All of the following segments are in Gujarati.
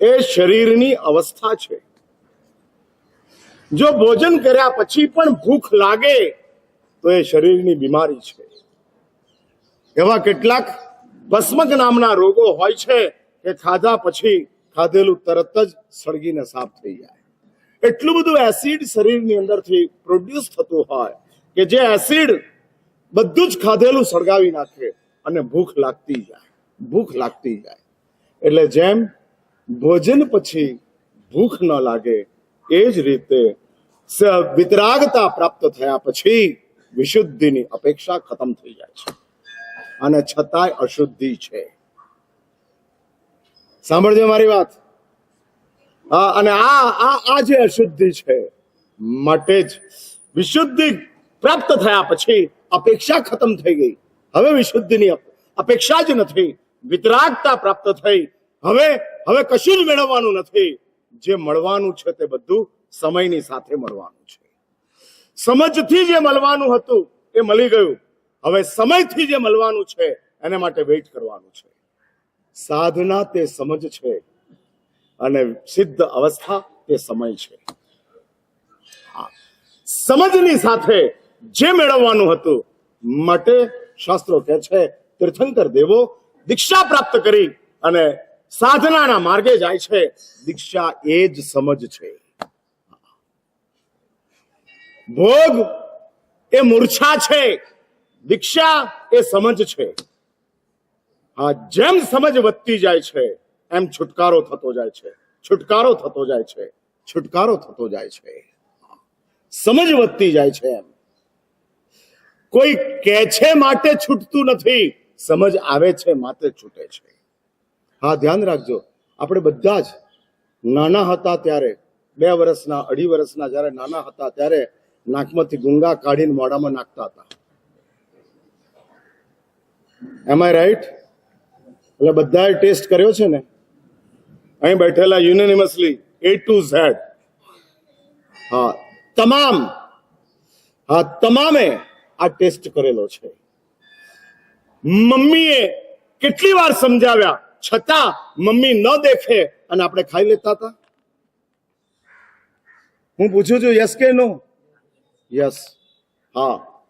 એ શરીરની અવસ્થા છે. જો ભોજન કર્યા પછી પણ ભૂખ લાગે તો એ શરીરની બીમારી છે. એવા કેટલાક ભસ્મક નામના રોગો હોય છે કે ખાધા પછી ખાધેલું તરત જ સળગીને સાફ થઈ જાય. એટલું બધું એસિડ શરીરની અંદરથી પ્રોડ્યુસ થતું હોય કે જે એસિડ બધું જ ખાધેલું સળગાવી નાખે અને ભૂખ લાગતી જાય. એટલે જેમ ભોજન પછી ભૂખ ન લાગે એ જ રીતે વિતરાગતા પ્રાપ્ત થયા પછી વિશુદ્ધિની અપેક્ષા ખતમ થઈ જાય છે અને છતાંય અશુદ્ધિ છે. સાંભળજો મારી વાત. અને આ જે અશુદ્ધિ છે માટે જ વિશુદ્ધિ પ્રાપ્ત થયા પછી અપેક્ષા ખતમ થઈ ગઈ. હવે વિશુદ્ધિની અપેક્ષા જ નથી. વિતરાગતા પ્રાપ્ત થઈ. હવે કશું જ મેળવવાનું નથી. જે મળવાનું છે તે બધું સમયની સાથે મળવાનું છે. સમજથી જે મળવાનું હતું એ મળી ગયું. હવે સમયથી જે મળવાનું છે એના માટે વેઇટ કરવાનું છે. સાધના તે સમજ છે અને સિદ્ધ અવસ્થા તે સમય છે. સમજની સાથે જે મેળવવાનું હતું માટે શાસ્ત્રો કહે છે તીર્થંકર દેવો દીક્ષા પ્રાપ્ત કરી અને સાધનાના માર્ગે જાય છે. દીક્ષા એ જ સમજ છે. ભોગ એ મૂર્છા છે, દીક્ષા એ સમજ છે. જેમ સમજ વધતી જાય છે એમ છુટકારો થતો જાય છે. સમજ વધતી જાય છે. એમ કોઈ કે છે માટે છૂટતું નથી, સમજ આવે છે માટે છૂટે છે. ધ્યાન રાખજો. આપણે બધા જ નાના હતા ત્યારે 2 વર્ષના 2.5 વર્ષના જયારે નાના હતા ત્યારે નાકમાંથી ગુંગા કાઢીને મોઢામાં નાખતા હતા. એમ આઈ રાઈટ? એટલે બધાએ ટેસ્ટ કર્યો છે ને? અહીં બેઠેલા યુનિનિમસલી A to Z તમામે આ ટેસ્ટ કરેલો છે. મમ્મીએ કેટલી વાર સમજાવ્યા છતાં મમ્મી ન દેખે અને આપણે ખાઈ લેતા હતા. હું પૂછું છું યસ કે નો? યસ.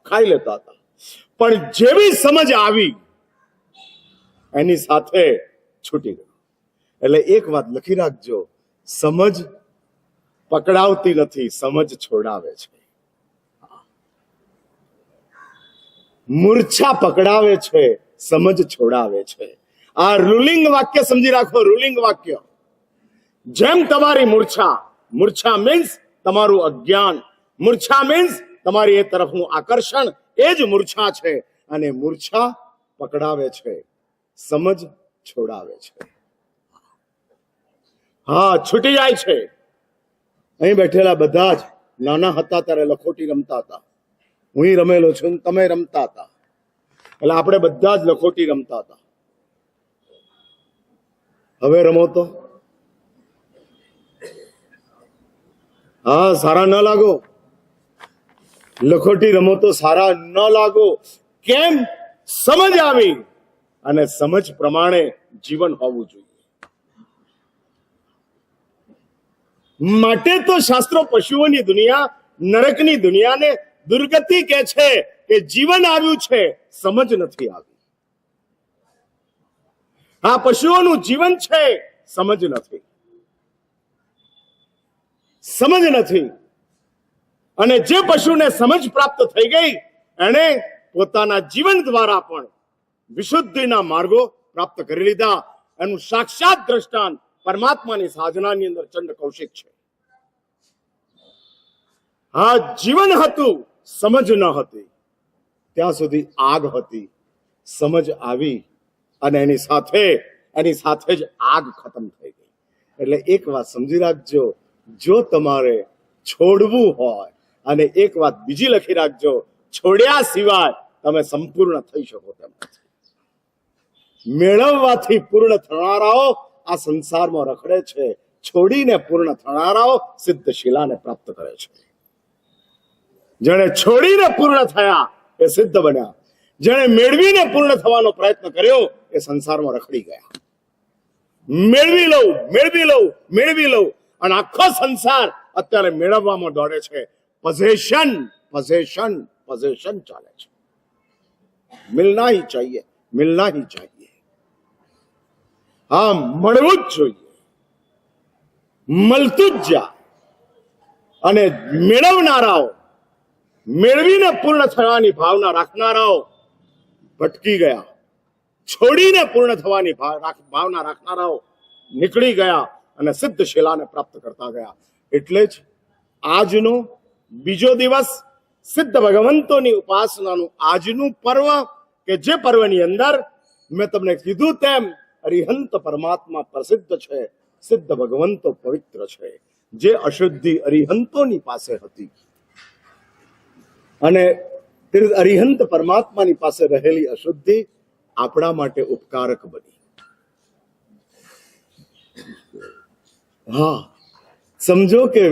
ખાઈ લેતા હતા. પણ જેવી સમજ આવી એની સાથે છૂટી ગયું. એટલે એક વાત લખી રાખજો, સમજ પકડાવતી નથી, સમજ છોડાવે છે. મૂર્છા પકડાવે છે, સમજ છોડાવે છે. આ રૂલિંગ વાક્ય સમજી રાખો. રૂલિંગ વાક્ય. જેમ તમારી મૂર્છા મીન્સ તમારું અજ્ઞાન, મૂર્છા મીન્સ તમારી એ તરફનું આકર્ષણ, એ જ મૂર્છા છે. અને મૂર્છા પકડાવે છે, સમજ છોડાવે છે. છૂટી જાય છે. અહીં બેઠેલા બધા જ નાના હતા ત્યારે લખોટી રમતા હતા. હું રમેલો છું, તમે રમતા હતા. એટલે આપણે બધા જ લખોટી રમતા હતા. હવે રમો તો સારા ન લાગો. લખોટી રમો તો સારા ન લાગો. કેમ? સમજ આવી અને સમજ પ્રમાણે જીવન હોવું જોઈએ. માટે તો શાસ્ત્રો પશુઓની દુનિયા, નરકની દુનિયાને દુર્ગતિ કે છે કે જીવન આવ્યું છે, સમજ નથી આવી. પશુઓનું જીવન છે, સમજ નથી. અને જે પશુને સમજ પ્રાપ્ત થઈ ગઈ એણે પોતાના જીવન દ્વારા પણ વિશુદ્ધિના માર્ગો પ્રાપ્ત કરી લીધા. એનું સાક્ષાત દ્રષ્ટાંત પરમાત્માની સાધનાની અંદર ચંડ કૌશિક છે. જીવન હતું, સમજ ન હતી. ત્યાં સુધી આગ હતી. સમજ આવી અને એની સાથે જ આગ ખતમ થઈ ગઈ. એટલે એક વાત સમજી રાખજો, જો તમારે છોડવું હોય, અને એક વાત બીજી લખી રાખજો, છોડ્યા સિવાય તમે સંપૂર્ણ થઈ શકો તેમ નથી. મેળવવાથી પૂર્ણ થનારાઓ આ સંસારમાં રખડે છે. છોડીને પૂર્ણ થનારાઓ સિદ્ધ શિલાને પ્રાપ્ત કરે છે. જેણે છોડીને પૂર્ણ થયા એ સિદ્ધ બન્યા. જેણે મેળવીને પૂર્ણ થવાનો પ્રયત્ન કર્યો એ સંસારમાં રખડી ગયા. મેળવી લઉં, મેળવી લઉં, મેળવી લઉં, અને આખો સંસાર અત્યારે મેળવવામાં દોડે છે. પોઝેશન, પોઝેશન, પોઝેશન ચાલે છે. મિલના હી ચાહીએ, મિલના હી ચાહીએ. હા, મળવું જ જોઈએ, મળતું જ જા. અને મેળવનારાઓ, મેળવીને પૂર્ણ થવાની ભાવના રાખનારાઓ ભટકી ગયા. છોડીને પૂર્ણ થવાની ભાવના રાખનારાઓ નીકળી ગયા અને સિદ્ધ શિલાને પ્રાપ્ત કરતા ગયા. એટલે જ આજનો બીજો દિવસ સિદ્ધ ભગવંતોની ઉપાસનાનું આજનું પર્વ, કે જે પર્વની અંદર મેં તમને કીધું તેમ અરિહંત પરમાત્મા પ્રસિદ્ધ છે, સિદ્ધ ભગવંતો પવિત્ર છે. જે અશુદ્ધિ અરિહંતોની પાસે હતી અને અરિહંત પરમાત્માની પાસે રહેલી અશુદ્ધિ આપણા માટે ઉપકારક બની. હા, સમજો કે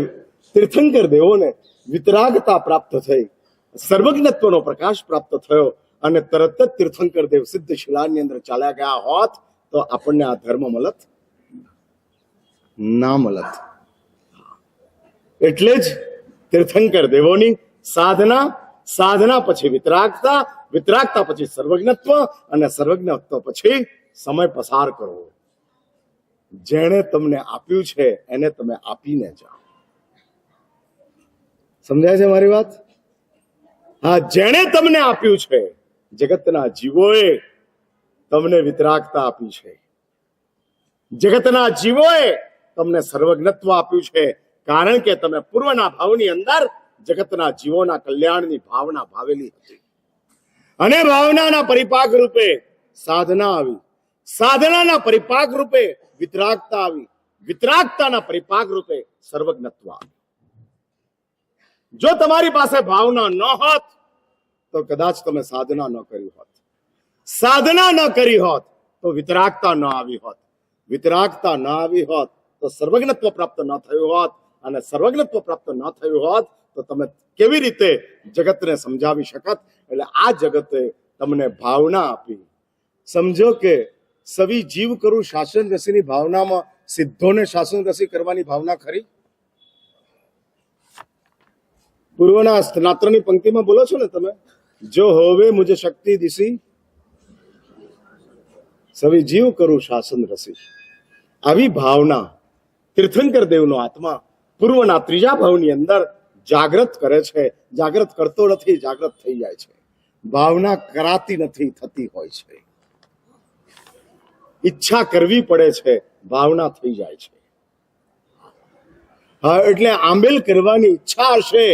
તીર્થંકર દેવોને વિતરાગતા પ્રાપ્ત થઈ, સર્વજ્ઞત્વનો પ્રકાશ પ્રાપ્ત થયો, અને તરત જ તીર્થંકર દેવ સિદ્ધ શિલાની અંદર ચાલ્યા ગયા હોત તો આપણને આ ધર્મ મળત ના મળત. એટલે જ તીર્થંકર દેવોની સાધના, સાધના પછી વિતરાગતા, વિતરાગતા પછી સર્વજ્ઞત્વ, અને સર્વજ્ઞત્વ પછી સમય પસાર કરવો. જેણે તમને આપ્યું છે એને તમે આપીને જાઓ. સમજાય છે મારી વાત? હા, જેણે તમને આપ્યું છે, જગતના જીવોએ તમને વિતરાગતા આપી છે, જગતના જીવોએ તમને સર્વજ્ઞત્વ આપ્યું છે, કારણ કે તમે પૂર્વના ભાવની અંદર જગતના જીવોના કલ્યાણની ભાવના ભાવેલી હતી, અને ભાવનાના પરિપાક રૂપે સાધના આવી, સાધનાના પરિપાક રૂપે વિતરાગતા આવી, વિતરાગતાના પરિપાક રૂપે સર્વજ્ઞત્વ આવી. જો તમારી પાસે ભાવના ન હોત તો કદાચ તમે સાધના ન કરી હોત, સાધના ન કરી હોત તો વિતરાગતા ન આવી હોત, વિતરાગતા ન આવી હોત તો સર્વજ્ઞત્વ પ્રાપ્ત ન થયું હોત, અને સર્વજ્ઞત્વ પ્રાપ્ત ન થયું હોત તો તમે કેવી રીતે જગતને સમજાવી શકત? એટલે આ જગતે તમને ભાવના આપી. સમજો કે સવી જીવ કરું શાસન રસીની ભાવનામાં સિદ્ધોને શાસન રસી કરવાની ભાવના ખરી? પૂર્વના સ્નાત્રની પંક્તિમાં બોલો છો ને તમે, જો હોવે મુજે શક્તિ દિશી સવી જીવ કરું શાસન રસી. આવી ભાવના તીર્થંકર દેવનો આત્મા પૂર્વના ત્રીજા ભાવની અંદર જાગૃત કરે છે. જાગૃત કરતો નથી, જાગૃત થઈ જાય છે. ભાવના કરાતી નથી, થતી હોય છે. ઈચ્છા કરવી પડે છે, ભાવના થઈ જાય છે. હા, એટલે આંબેલ કરવાની ઈચ્છા હશે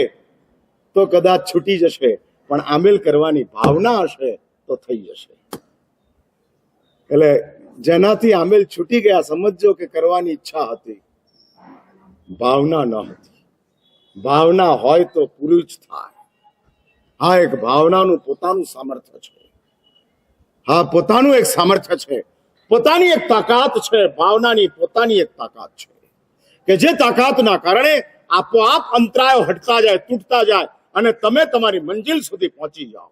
તો કદાચ છૂટી જશે, પણ આંબેલ કરવાની ભાવના હશે તો થઈ જશે. એટલે જેનાથી આંબેલ છૂટી ગયા, સમજો કે કરવાની ઈચ્છા હતી, ભાવના ન હતી. ભાવના હોય તો પૂરું જ થાય. હા, એક ભાવનાનું પોતાનું સામર્થ્ય છે. હા, પોતાનું એક સામર્થ્ય છે, પોતાની એક તાકાત છે. ભાવનાની પોતાની એક તાકાત છે કે જે તાકાતના કારણે આપોઆપ અંતરાયો હટતા જાય, તૂટતા જાય, અને તમે તમારી મંજિલ સુધી પહોંચી જાઓ.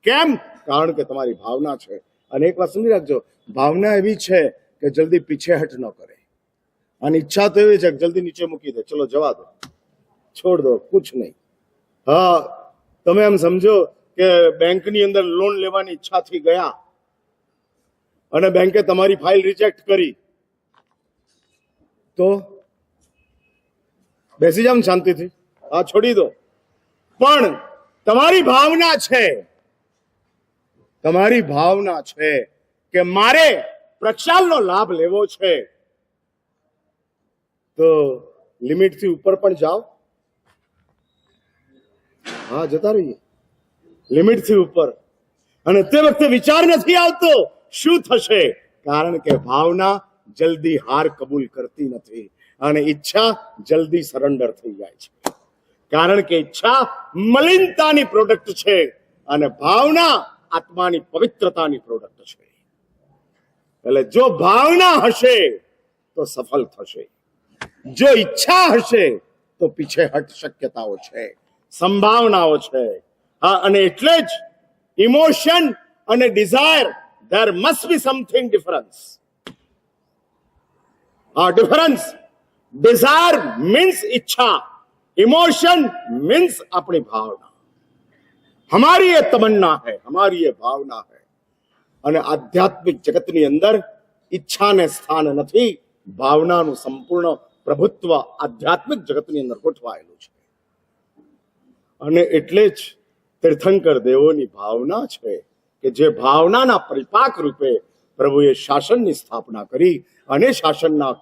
કેમ? કારણ કે તમારી ભાવના છે. અને એક વાત સમજી રાખજો, ભાવના એવી છે કે જલ્દી પીછેહટ ન કરે, અને ઈચ્છા તો એવી છે કે જલ્દી નીચે મૂકી દે, ચલો જવા દો, છોડ દો, કુછ નહીં. હા, તમે એમ સમજો કે બેંકની અંદર લોન લેવાની ઈચ્છાથી ગયા અને બેંકે તમારી ફાઇલ રિજેક્ટ કરી, તો બેસી જાવ શાંતિથી, હા છોડી દો. પણ તમારી ભાવના છે, તમારી ભાવના છે કે મારે પ્રક્ષાલનો લાભ લેવો છે, તો લિમિટથી ઉપર પણ જાઓ. હા, જતા રહીએ લિમિટથી ઉપર. અને તે વખતે વિચાર નથી આવતો શું થશે, કારણ કે ભાવના જલ્દી હાર કબૂલ કરતી નથી, અને ઈચ્છા જલ્દી સરેન્ડર થઈ જાય છે. કારણ કે ઈચ્છા મલિનતાની પ્રોડક્ટ છે, અને ભાવના આત્માની પવિત્રતાની પ્રોડક્ટ છે. એટલે જો ભાવના હશે તો સફળ થશે, જો ઈચ્છા હશે તો પીછેહટ શક્યતાઓ છે, સંભાવનાઓ છે. હા, અને એટલે જ ઇમોશન અને desire, there must be something difference. Difference. Desire means इच्छा, इमोशन मीन्स अपनी भावना। हमारी ये तमन्ना है, हमारी ये भावना है। અને આધ્યાત્મિક જગતની અંદર ઈચ્છાને સ્થાન નથી, ભાવનાનું સંપૂર્ણ પ્રભુત્વ આધ્યાત્મિક જગતની અંદર ગોઠવાયેલું છે. અને એટલે જ તીર્થંકર દેવોની ભાવના છે કે જે ભાવનાના પરિપાક રૂપે પ્રભુએ શાસનની સ્થાપના કરી અને શાસનના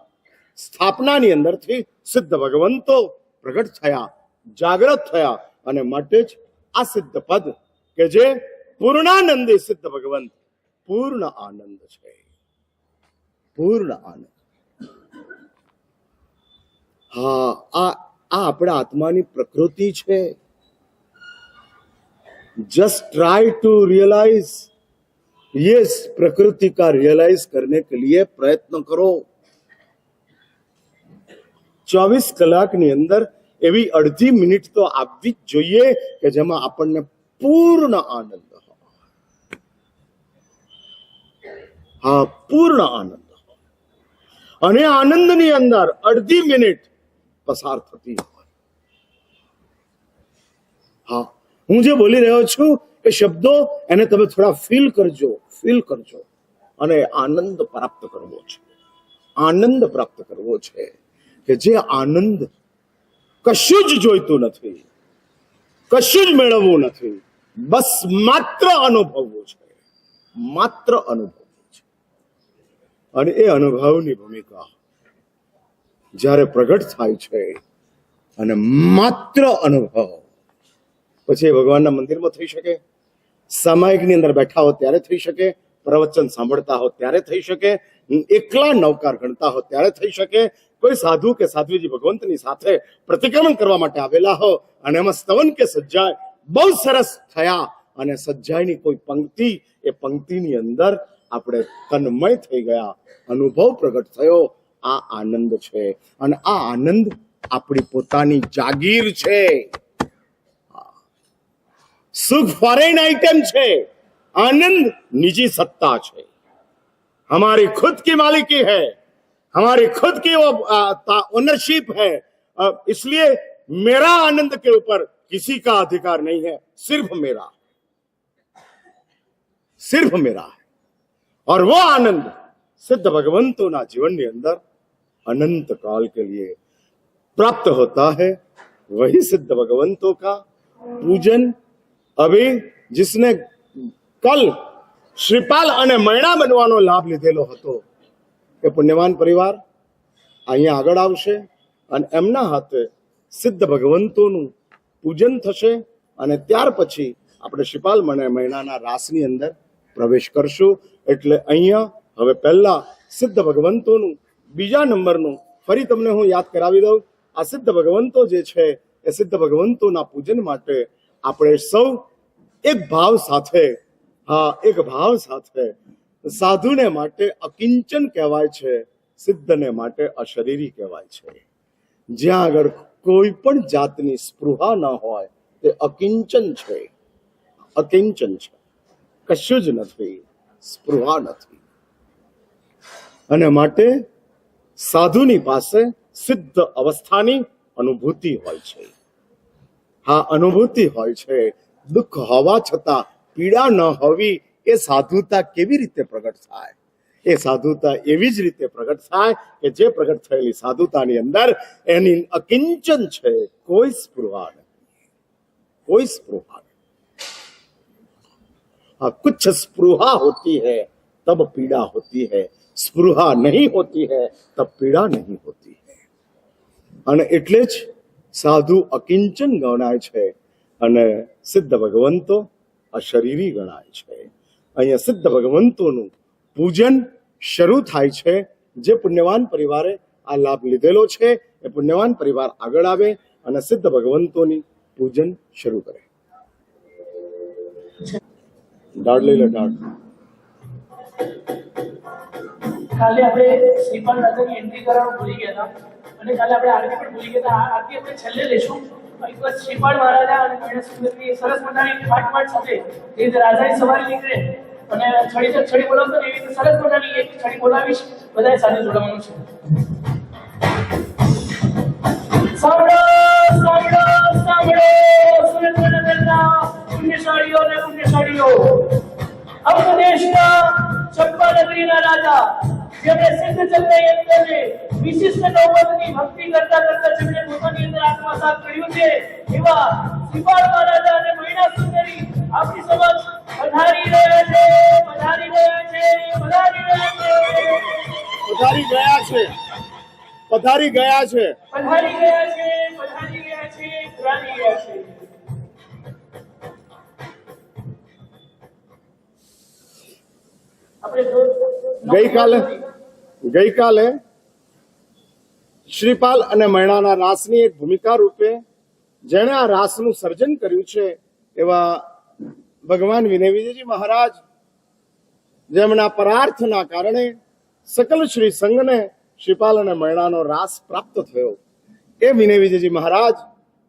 સ્થાપનાની અંદરથી સિદ્ધ ભગવંતો પ્રગટ થયા, જાગૃત થયા. અને માટે જ આ સિદ્ધ પદ કે જે પૂર્ણાનંદી સિદ્ધ ભગવંત પૂર્ણ આનંદ છે, પૂર્ણ આનંદ. હા, આ આપણા આત્માની પ્રકૃતિ છે. जस्ट ट्राई टू रियलाइज, ये प्रकृति का रियलाइज करने के लिए प्रयत्न करो. 24 કલાકની અંદર એવી અડધી મિનિટ તો આપવી જ જોઈએ કે જેમાં આપણને પૂર્ણ આનંદ હોય. હા, પૂર્ણ આનંદ. અને આનંદની અંદર અડધી મિનિટ પસાર થતી હોય. હા, હું જે બોલી રહ્યો છું એ શબ્દો એને તમે થોડા ફીલ કરજો, ફીલ કરજો. અને આનંદ પ્રાપ્ત કરવો છે, આનંદ પ્રાપ્ત કરવો છે કે જે આનંદ કશું જ જોઈતું નથી, કશું જ મેળવવું નથી, બસ માત્ર અનુભવવું છે, માત્ર અનુભવવું છે. અને એ અનુભવની ભૂમિકા જ્યારે પ્રગટ થાય છે અને માત્ર અનુભવ, પછી ભગવાનના મંદિરમાં થઈ શકે, સામાયિકની અંદર બેઠા હો ત્યારે થઈ શકે, પ્રવચન સાંભળતા હો ત્યારે થઈ શકે, એકલા નવકાર ગણતા હો ત્યારે થઈ શકે, કોઈ સાધુ કે સાધ્વીજી ભગવંતની સાથે પ્રતિક્રમણ કરવા માટે આવેલા હો અને એમાં સ્તવન કે સજ્જાય બહુ સરસ થયા અને સજ્જાયની કોઈ પંક્તિ, એ પંક્તિની અંદર આપણે તન્મય થઈ ગયા, અનુભવ પ્રગટ થયો. આ આનંદ છે અને આ આનંદ આપણી પોતાની જાગીર છે. सुख फॉरेन आइटम छे, आनंद निजी सत्ता छे, हमारी खुद की मालिकी है, हमारी खुद की वो ओनरशिप है. इसलिए मेरा आनंद के ऊपर किसी का अधिकार नहीं है, सिर्फ मेरा, सिर्फ मेरा है. और वो आनंद सिद्ध भगवंतों ना जीवन के अंदर अनंत काल के लिए प्राप्त होता है. वही सिद्ध भगवंतों का पूजन अभी जिसने कल श्रीपाल અને મૈણા બનવાનો લાભ લીધેલો હતો એ પુણ્યવાન પરિવાર અહીંયા આગળ આવશે અને એમના હાથે સિદ્ધ ભગવંતોનું પૂજન થશે અને ત્યાર પછી આપણે શ્રીપાલ અને મૈણાના રાસની અંદર પ્રવેશ કરશું. એટલે અહીંયા હવે પહેલા સિદ્ધ ભગવંતોનું બીજા નંબરનું ફરી તમને હું યાદ કરાવી દઉં. આ સિદ્ધ ભગવંતો જે છે એ સિદ્ધ ભગવંતોના પૂજન માટે આપણે સૌ એક ભાવ સાથે, હા, એક ભાવ સાથે, સાધુને માટે અકિંચન કહેવાય છે, સિદ્ધને માટે અશરીરી કહેવાય છે. જ્યાં આગળ કોઈ પણ જાતની સ્પૃહા ન હોય તે અકિંચન છે, અકિંચન છે, કશું જ નથી, સ્પૃહા નથી. અને માટે સાધુની પાસે સિદ્ધ અવસ્થાની અનુભૂતિ હોય છે. હા, અનુભૂતિ હોય છે. દુઃખ હોવા છતાં પીડા ન હોવી, એ સાધુતા કેવી રીતે પ્રગટ થાય? એ સાધુતા એવી જ રીતે પ્રગટ થાય કે જે પ્રગટ થયેલી સાધુતાની અંદર એની અકિંચન છે, કોઈ સ્પૃહા નહીં, કોઈ સ્પૃહા નહીં. हाँ, कुछ स्पृहा होती है तब पीड़ा होती है, स्पृहा नहीं होती है तब पीड़ा नहीं होती है. અને એટલે જ સાધુ અકિંચન ગણાય છે અને સિદ્ધ ભગવંતો અશરીરી ગણાય છે. અહીંયા સિદ્ધ ભગવંતોનું પૂજન શરૂ થાય છે. જે પુણ્યવાન પરિવારે આ લાભ લીધેલો છે એ પુણ્યવાન પરિવાર આગળ આવે અને સિદ્ધ ભગવંતોની પૂજન શરૂ કરે. દાડ લઈ લે, દાડ. કાલે આપણે શ્રીપાલ દાદાની એન્ટ્રી કરવાનું ભૂલી ગયા હતા અને કાલે આપણે આરતી પણ ભૂલી ગયા હતા. આરતી આપણે છેલ્લે લેશું. એક વાર શ્રીપાલ મહારાજા અને મૈણા સુંદરની સરસ મજાની ફાટફાટ સાથે જે રાજાની સવારી નીકળે અને છડી બોલાવતો ને એવી રીતે સરસ મજાની એક છડી બોલાવીશ, બધાએ સાથે જોડાવાનું છે. સાંભળો સાંભળો સાંભળો સુરેન્દ્રનગરના પુણ્યશાળીઓ અને પુણ્યશાળીઓ, અવધ દેશના ચંપા નગરીના રાજા જેમણે સિદ્ધ ચંદ્ર યંત્રને વિશિષ્ટ નૌબતની ભક્તિ કરતા કરતા જેમણે પોતાની અંદર આત્મસાત કર્યું છે એવા શ્રીપાલ મહારાજા અને મહિના સુંદરી આપણી સમક્ષ પધારી રહ્યા છે, પધારી રહ્યા છે, પધારી રહ્યા છે, પધારી ગયા છે, પધારી ગયા છે. પધારી ગયા છે, પધારી ગયા છે, પધારી ગયા છે. ગઈકાલે શ્રીપાલ અને મૈણાના રાસની એક ભૂમિકા રૂપે જેણે આ રાસનું સર્જન કર્યું છે એવા ભગવાન વિનય વિજયજી મહારાજ, જેમના પરાર્થના કારણે સકલ શ્રી સંઘને શ્રીપાલ અને મૈણાનો રાસ પ્રાપ્ત થયો, એ વિનય વિજયજી મહારાજ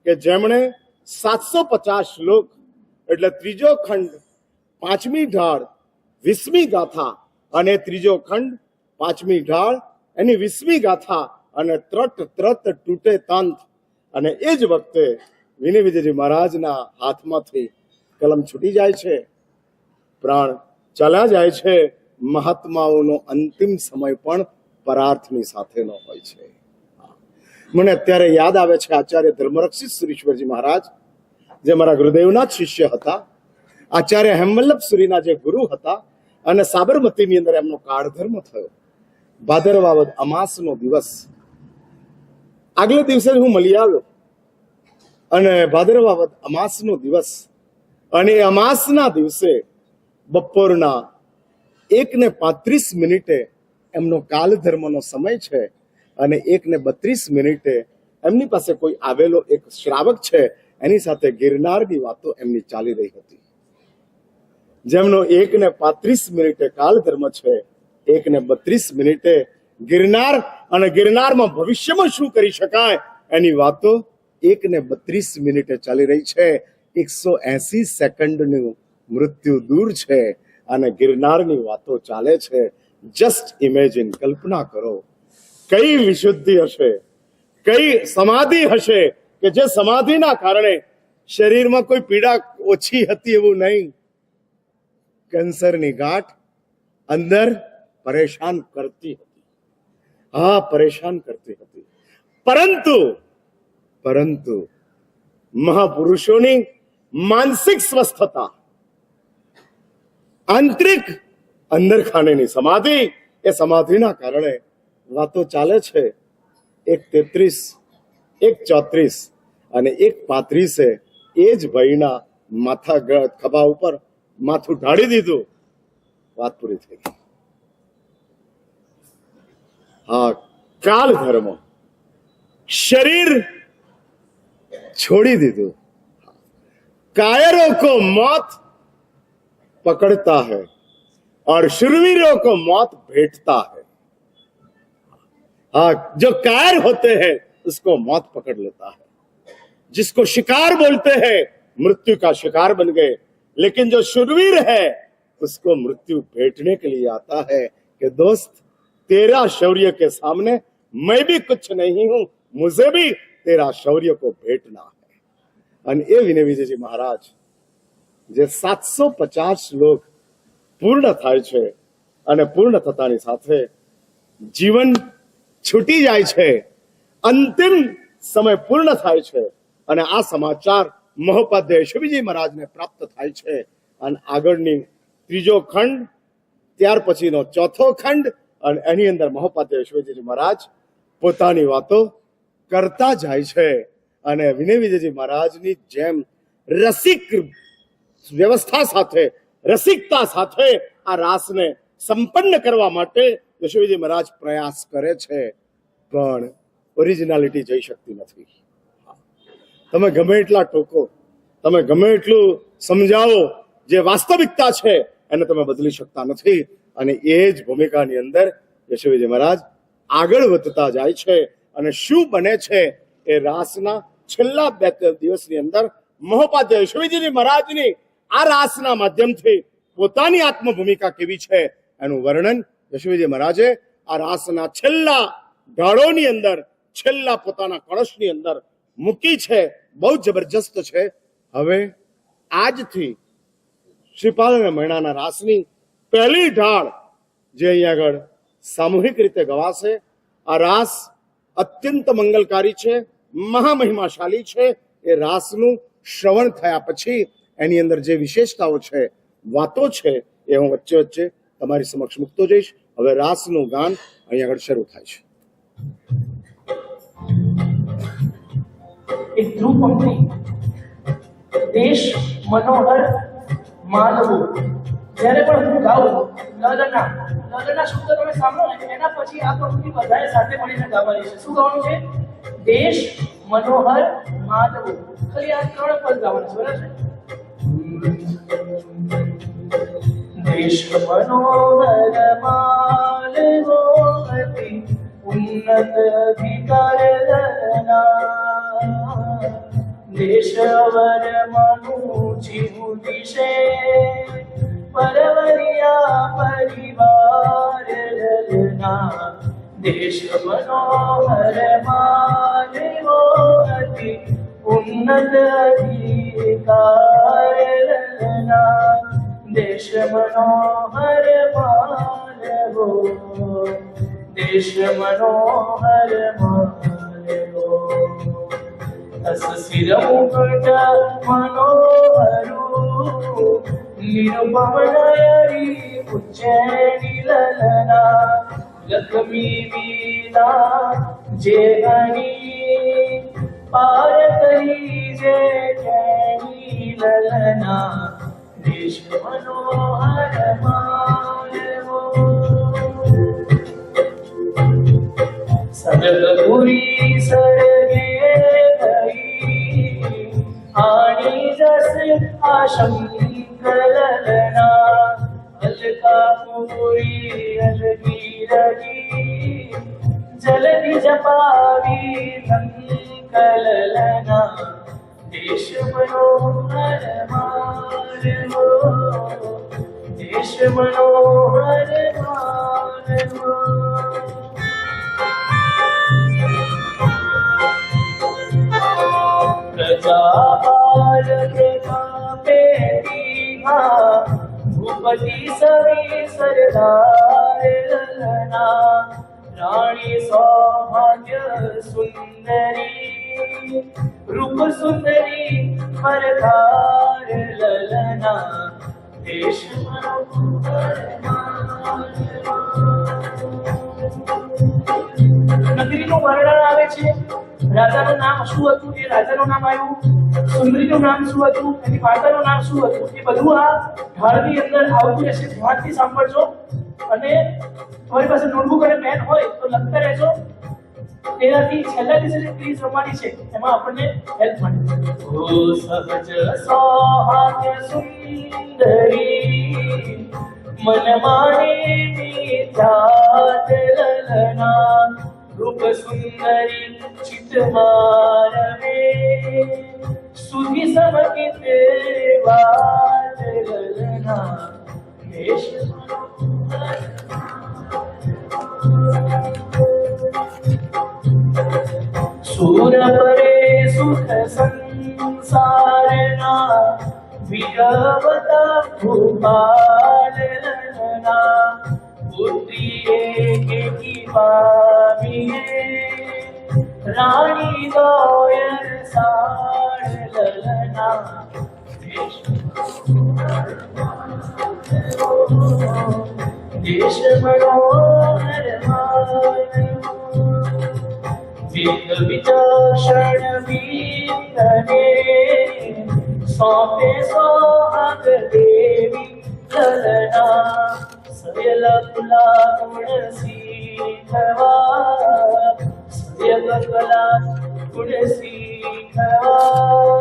કે જેમણે 750 શ્લોક એટલે ત્રીજો ખંડ, પાંચમી ઢાળ, 20મી ગાથા અને ત્રીજો ખંડ, પાંચમી ઢાળ, એની 20મી ગાથા અને ત્રટ ત્રત તૂટે તંત, અને એ જ વખતે વિનય વિજયજી મહારાજના હાથમાંથી કલમ છૂટી જાય છે, પ્રાણ ચાલ્યા જાય છે. મહાત્માઓનો અંતિમ સમય પણ પરાર્થની સાથેનો હોય છે. મને અત્યારે યાદ આવે છે આચાર્ય ધર્મરક્ષિત સુરીશ્વરજી મહારાજ, જે મારા ગુરુદેવના જ શિષ્ય હતા, આચાર્ય હેમવલ્લભ સુરીના જે ગુરુ હતા, અને સાબરમતીની અંદર એમનો કાળધર્મ થયો. ભાદરવા વદ અમાસનો દિવસ, આગલે દિવસે હું મળી આવ્યો, અને ભાદરવા વદ અમાસનો દિવસ, અને એ અમાસના દિવસે બપોરના 1:35 એમનો કાલધર્મનો સમય છે, અને 1:32 એમની પાસે કોઈ આવેલો એક શ્રાવક છે, એની સાથે ગિરનારની વાતો એમની ચાલી રહી હતી. જેમનો 1:35 કાલધર્મ છે, 1:32 ગિરનાર, અને ગિરનારમાં ભવિષ્યમાં શું કરી શકાય એની વાતો 1:32 ચાલી રહી છે. 180 સેકન્ડનું મૃત્યુ દૂર છે, અને ગિરનારની વાતો ચાલે છે. જસ્ટ ઇમેજિન, કલ્પના કરો, કઈ વિશુદ્ધિ હશે, કઈ સમાધિ હશે કે જે સમાધિના કારણે શરીરમાં કોઈ પીડા ઓછી હતી એવું નહીં, કેન્સરની ગાંઠ અંદર પરેશાન કરતી હતી, હા પરેશાન કરતી હતી, પરંતુ મહાપુરુષોની માનસિક સ્વસ્થતા, આંતરિક અંદર ખાનેની સમાધિ, એ સમાધિના કારણે વાતો ચાલે છે. 1:33, 1:34 અને 1:35 એ જ ભાઈના માથા ખભા ઉપર માથું ઢાળી દીધું, વાત પૂરી થઈ ગઈ. હા, કાલ ધર્મ, શરીર छोड़ी दीदू. कायरों को मौत पकड़ता है और शूरवीरों को मौत भेटता है. हाँ, जो कायर होते हैं उसको मौत पकड़ लेता है. जिसको शिकार बोलते हैं मृत्यु का शिकार बन गए, लेकिन जो शूरवीर है उसको मृत्यु भेटने के लिए आता है कि दोस्त तेरा शौर्य के सामने मैं भी कुछ नहीं हूं, मुझे भी तेरा शौर्य को भेटना है. અને એ વિનય વિજયજી મહારાજ જે 750 શ્લોક પૂર્ણ થાય છે, અને પૂર્ણ થતાની સાથે જીવન છૂટી જાય છે, અંતિમ સમય પૂર્ણ થાય છે, અને આ સમાચાર મહોપાધ્યાય શિવજી મહારાજને પ્રાપ્ત થાય છે. અને આગળની ત્રીજો ખંડ, ત્યાર પછીનો ચોથો ખંડ, અને એની અંદર મહોપાધ્યાય શિવજી મહારાજ પોતાની વાતો કરતા જાય છે. અને વિનય વિજયજી મહારાજની જેમ રસિક વ્યવસ્થા સાથે, રસિકતા સાથે આ રાસને સંપન્ન કરવા માટે યશોવીજી મહારાજ પ્રયાસ કરે છે, પણ ઓરિજિનાલિટી જઈ શકતી નથી. તમે ગમે એટલા ટોકો, તમે ગમે એટલું સમજાવો, જે વાસ્તવિકતા છે એને તમે બદલી શકતા નથી. અને એ જ ભૂમિકાની અંદર યશોવીજી મહારાજ આગળ વધતા જાય છે. અને શું બને છે એ રાસના છેલ્લા 2 દિવસની અંદર મહોપાધ્યાય શિવજીજી મહારાજની આ રાસના માધ્યમથી પોતાની આત્મભૂમિકા કેવી છે એનું વર્ણન યશવીજી મહારાજે આ રાસના છેલ્લા ઢાળોની અંદર, છેલ્લા પોતાના કળશની અંદર મૂકી છે. બહુ જબરજસ્ત છે. હવે આજથી શ્રીપાલ અને મહિનાના રાસની પહેલી ઢાળ જે અહીંયા આગળ સામૂહિક રીતે ગવાશે. આ રાસ અત્યંત મંગલકારી છે, મહામહિમાશાલી છે. એ રાસનું શ્રવણ થયા પછી એની અંદર જે વિશેષતાઓ છે, વાતો છે, એ હું વચ્ચે વચ્ચે તમારી સમક્ષ મૂકતો જઈશ. હવે રાસનું ગાન અહીંયા આગળ શરૂ થાય છે. એક ધ્રુવ પંક્તિ, દેશ મનોહર માનવું. જ્યારે પણ હું ગાઉં લલના શબ્દ તમે સાંભળો ને એના પછી આ પંક્તિ બધાએ સાથે મળીને ગાવાની છે. શું ગાવાનું છે? દેશ મનોહર માનવું. ખાલી આ 3 પદ ગાવાના છે, બરાબર છે? દેશ મનોહર માનવો અતિ ઉન્નત અધિકાર લલના, દેશવર મનુ જીવુ દિશે પરવરિયા પરિવાર લલના, દેશ મનોહર માનવો અતિ ઉન્નત અધિકાર લલના, દેશ મનોહર માનવો, દેશ મનોહર માનવો. અસ શિર મુકટ મનોહરુ નિરુપમનયરી ઉજ્જૈની લલના, લક્ષ્મી વીણા જે ગણી પાર કરી જે જૈની લલના, દેશ મનોહર માનવો. સદગુરી સરગે ગઈ આણી જસ આશંકલલના, અલકાપુરી અલગી રગી જલદી જપાવી સંકલલના, દેશ મનોહર માનવો, દેશ મનોહર માનવો. પ્રજાપાલ કે કાપે દીઘા ભૂપતિ સવી સરદાર લલના, રાણી સૌભાગ્ય સુંદરી રૂપ સુંદરી મરધાર લલના, દેશ મનોહર માનવો. નગરીનું વર્ણન આવે છે. રાજાનું નામ શું હતું, એ રાજાનું નામ આવ્યું. સુંદરીનું નામ શું હતું, એની માતાનું નામ શું હતું, એ બધું આ ઢાળની અંદર આવતું રહેશે. ધ્યાનથી સાંભળજો અને તમારી પાસે નોટબુક અને પેન હોય તો લખતા રહેજો. તેનાથી છેલ્લા દિવસે જે ક્વિઝ રમવાની છે એમાં આપણને હેલ્પ મળે. ઓ સહજ સૌભાગ્ય સુંદરી મન માને જાત લલના, રૂપ સુંદરી ચિત મારવે સુધી સમકિત વાત લલના, દેશ મનોહર. સુર પરે સુખ સંસારના વિરવતા ભૂપાલ લલના, પુત્રી એકી પામીએ રાણી દોયર સાળ લલના, દેશ મનોહર માનવો. વેદ વિચક્ષણ વીરને સોંપે સોહાગ દેવી લલના, સયલ કુલા તુલસી ખવા, સયલ કલા તુલસી ખવા,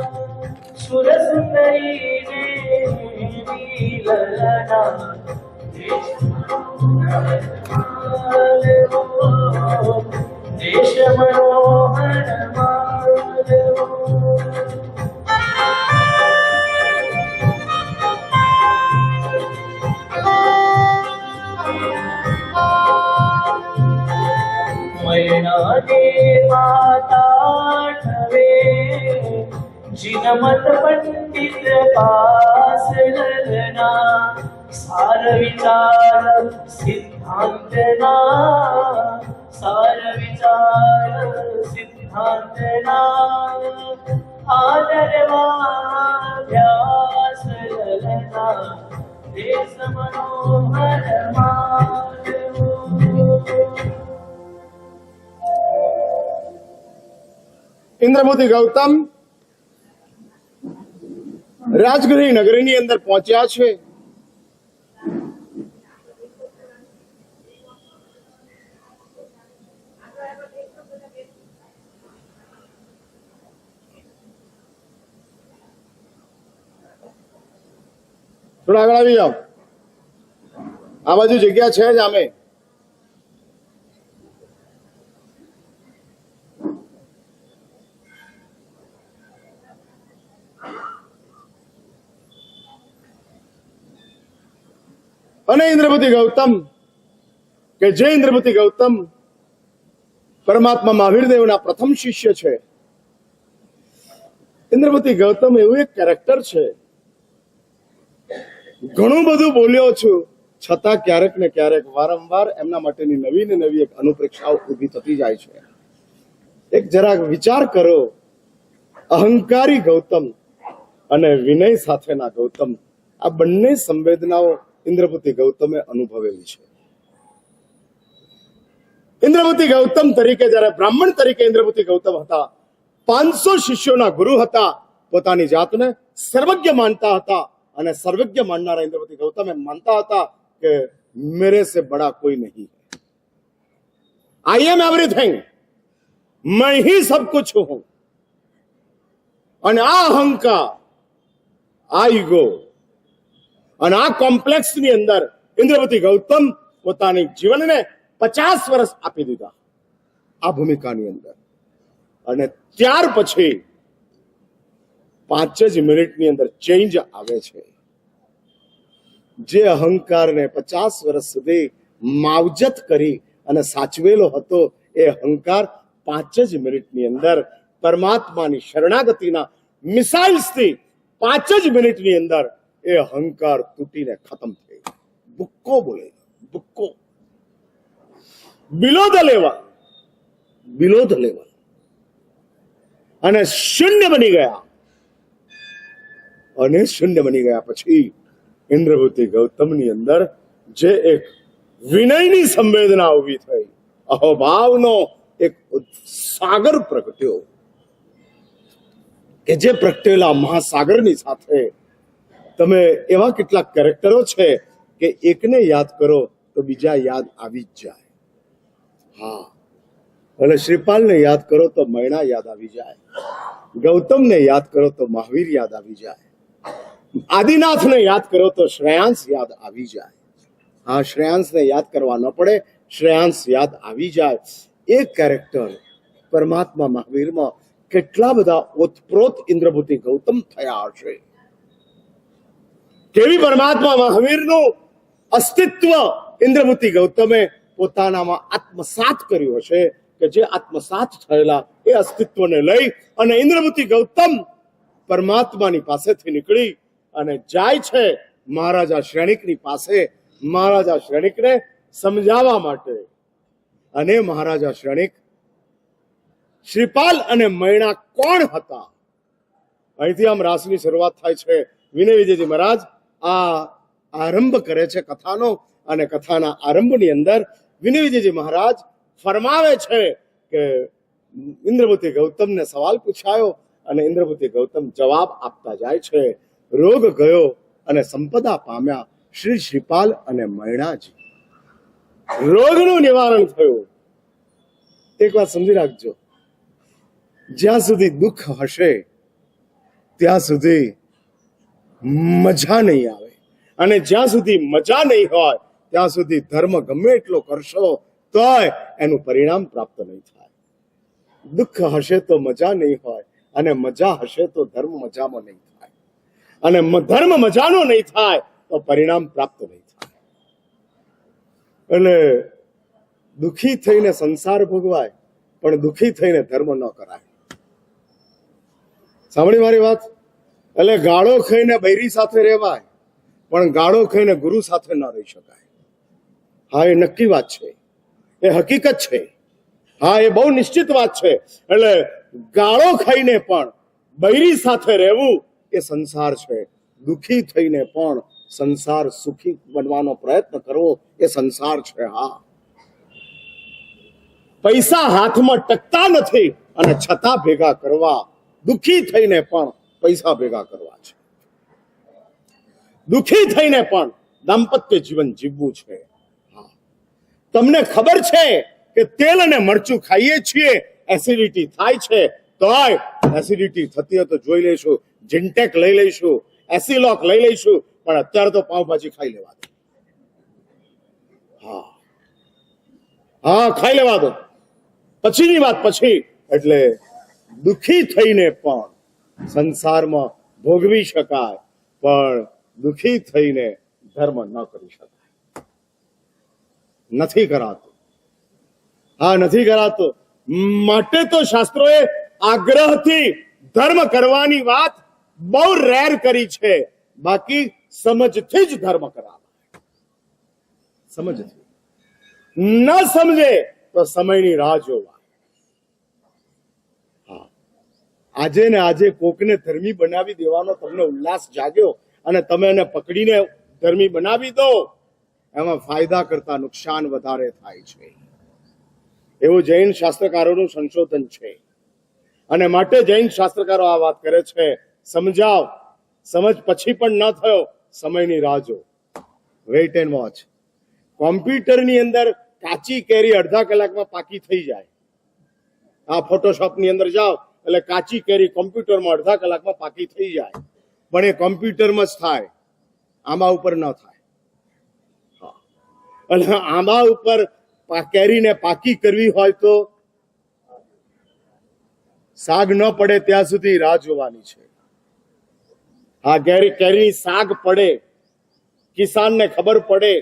સુર સુંદરી દેવી લલના, દેશ મનોહર માનવો, દેશ મનોહર માનવો. माता ठवे जिनमत पंडित पास ललना सार विचार सिद्धांतना सार विचार सिद्धांतना आदरवाभ्यास ललना देश मनोहर माधव। ઇન્દ્રપતિ ગૌતમ રાજગૃહ નગરીની અંદર પહોંચ્યા છે. થોડા આગળ આવી જાઓ. આ બાજુ જગ્યા છે જ આમે. અને ઇન્દ્રપતિ ગૌતમ કે જે ઇન્દ્રપતિ ગૌતમ પરમાત્મા મહાવીર દેવના પ્રથમ શિષ્ય છે. ઇન્દ્રપતિ ગૌતમ એવું એક કેરેક્ટર છે. ઘણું બધું બોલ્યો છું છતાં ક્યારેક ને ક્યારેક વારંવાર એમના માટેની નવી ને નવી એક અનુપ્રેક્ષાઓ ઊભી થતી જાય છે. એક જરાક વિચાર કરો, અહંકારી ગૌતમ અને વિનય સાથેના ગૌતમ, આ બંને સંવેદનાઓ ઇન્દ્રપતિ ગૌતમે અનુભવેલી છે. ઇન્દ્રપતિ ગૌતમ તરીકે જ્યારે બ્રાહ્મણ તરીકે ઇન્દ્રપતિ ગૌતમ હતા, 500 શિષ્યોના ગુરુ હતા, પોતાની જાતને સર્વજ્ઞ માનતા હતા અને સર્વજ્ઞ માનનારા ઇન્દ્રપતિ ગૌતમ એમ માનતા હતા કે મેરે સે બડા કોઈ નહીં, આઈ એમ એવરીથિંગ, मैं ही सब कुछ हूं. અને આ અહંકાર, આ ઈગો અને આ કોમ્પ્લેક્સ ની અંદર ઇન્દ્રપતિ ગૌતમ પોતાની જીવનને 50 વર્ષ આપી દીધા આ ભૂમિકાની અંદર. અને ત્યાર પછી 5 જ મિનિટની અંદર ચેન્જ આવે છે. જે અહંકારને 50 વર્ષ સુધી માવજત કરી અને સાચવેલો હતો, એ અહંકાર 5 જ મિનિટની અંદર પરમાત્માની શરણાગતિના મિસાઇલ્સથી 5 જ મિનિટની અંદર એ અહંકાર તૂટીને ખતમ થઈ ગયો. બુક્કો બોલે, બુક્કો, બિલો ધ લેવલ, અને શૂન્ય બની ગયા. અને શૂન્ય બની ગયા પછી ઇન્દ્રપતિ ગૌતમની અંદર જે એક વિનયની સંવેદના ઉભી થઈ, અહોભાવનો એક સાગર પ્રગટ્યો, કે જે પ્રગટેલા મહાસાગરની સાથે તમે એવા કેટલાક કેરેક્ટરો છે કે એકને યાદ કરો તો બીજા યાદ આવી જ જાય. હા, અને શ્રીપાલને યાદ કરો તો મૈણા યાદ આવી જાય, ગૌતમને યાદ કરો તો મહાવીર યાદ આવી જાય, આદિનાથને યાદ કરો તો શ્રેયાંશ યાદ આવી જાય. હા, શ્રેયાંશને યાદ કરવા ન પડે, શ્રેયાંશ યાદ આવી જાય. એ કેરેક્ટર પરમાત્મા મહાવીરમાં કેટલા બધા ઓતપ્રોત ઇન્દ્રપતિ ગૌતમ થયા હશે. કેવી પરમાત્મા મહાવીરનું અસ્તિત્વ ઇન્દ્રપતિ ગૌતમે પોતાનામાં આત્મસાત કર્યું હશે, કે જે આત્મસાત થયેલા એ અસ્તિત્વને લઈ અને ઇન્દ્રપતિ ગૌતમ પરમાત્માની પાસેથી નીકળી અને જાય છે મહારાજા શ્રેણિકની પાસે, મહારાજા શ્રેણિકને સમજાવવા માટે. અને મહારાજા શ્રેણિક શ્રીપાલ અને મૈણા કોણ હતા? અહીંથી આમ રાસની શરૂઆત થાય છે. વિનય વિજયજી મહારાજ આ આરંભ કરે છે કથાનો, અને કથાના આરંભની અંદર વિનય વિજયજી મહારાજ ફરમાવે છે કે ઇન્દ્રપતિ ગૌતમને સવાલ પૂછાયો અને ઇન્દ્રપતિ ગૌતમ જવાબ આપતા જાય છે. રોગ ગયો અને સંપદા પામ્યા શ્રી શ્રીપાલ અને મૈણાજી. રોગનું નિવારણ થયું. એક વાત સમજી રાખજો, જ્યાં સુધી દુઃખ હશે ત્યાં સુધી મજા નહીં આવે, અને જ્યાં સુધી મજા નહીં હોય ત્યાં સુધી ધર્મ ગમે એટલો કરશો તોય એનું પરિણામ પ્રાપ્ત નહીં થાય. દુઃખ હશે તો મજા નહીં હોય, અને મજા હશે તો ધર્મ મજામાં નહીં થાય, અને ધર્મ મજાનો નહીં થાય તો પરિણામ પ્રાપ્ત નહીં થાય. અને દુઃખી થઈને સંસાર ભોગવાય પણ દુઃખી થઈને ધર્મ ન કરાય. સાંભળી મારી વાત? એટલે ગાળો ખાઈને બૈરી સાથે રહેવાય, પણ ગાળો ખાઈને ગુરુ સાથે ન રહી શકાય. હા, એ નક્કી વાત છે, એ હકીકત છે. હા, એ બહુ નિશ્ચિત વાત છે. એટલે ગાળો ખાઈને પણ બૈરી સાથે રહેવું એ સંસાર છે. દુઃખી થઈને પણ સંસાર સુખી બનવાનો પ્રયત્ન કરવો એ સંસાર છે. હા, પૈસા હાથમાં ટકતા નથી અને છતાં ભેગા કરવા, દુઃખી થઈને પણ પૈસા ભેગા કરવા છે. દુઃખી થઈને પણ દાંપત્ય જીવન જીવવું છે. હા, તમને ખબર છે કે તેલ અને મરચું ખાઈએ છીએ, એસિડિટી થાય છે, તોય એસિડિટી થતી હોય તો જોઈ લઈશું, જિન્ટેક લઈ લઈશું, એસિલોક લઈ લઈશું, પણ અત્યારે તો પાવભાજી ખાઈ લેવા દો. હા હા, ખાઈ લેવા દો, પછીની વાત પછી. એટલે દુઃખી થઈને પણ સંસારમાં ભોગવી શકાય, પણ દુઃખી થઈને ધર્મ ન કરી શકાય. નથી કરાતો. હા, નથી કરાતો. માટે તો શાસ્ત્રોએ આગ્રહથી ધર્મ કરવાની વાત બહુ રેર કરી છે. બાકી સમજથી જ ધર્મ કરાવે. સમજથી. ન સમજે તો સમયની રાહ જોવા. હા, આજે ને આજે કોકને ધર્મી બનાવી દેવાનો તમને ઉલ્લાસ જાગ્યો અને તમે એને પકડીને ધર્મી બનાવી દો, એમાં ફાયદા કરતા નુકસાન વધારે થાય છે. એવું જૈન શાસ્ત્રકારોનું સંશોધન છે. અને માટે જૈન શાસ્ત્રકારો આ વાત કરે છે, સમજાવ, સમજ પછી પણ ન થયો, સમયની રાહ જો. Weight and watch. કોમ્પ્યુટરની અંદર કાચી કેરી અડધા કલાકમાં પાકી થઈ જાય. આ ફોટોશોપની અંદર જાઓ એટલે કાચી કેરી કોમ્પ્યુટરમાં અડધા કલાકમાં પાકી થઈ જાય, પણ એ કોમ્પ્યુટરમાં જ થાય, આંબા ઉપર ન થાય. હા, એટલે આંબા ઉપર કેરીને પાકી કરવી હોય તો સાગ ન પડે ત્યાં સુધી રાહ જોવાની છે. હા, કેરીની સાગ પડે, કિસાનને ખબર પડે,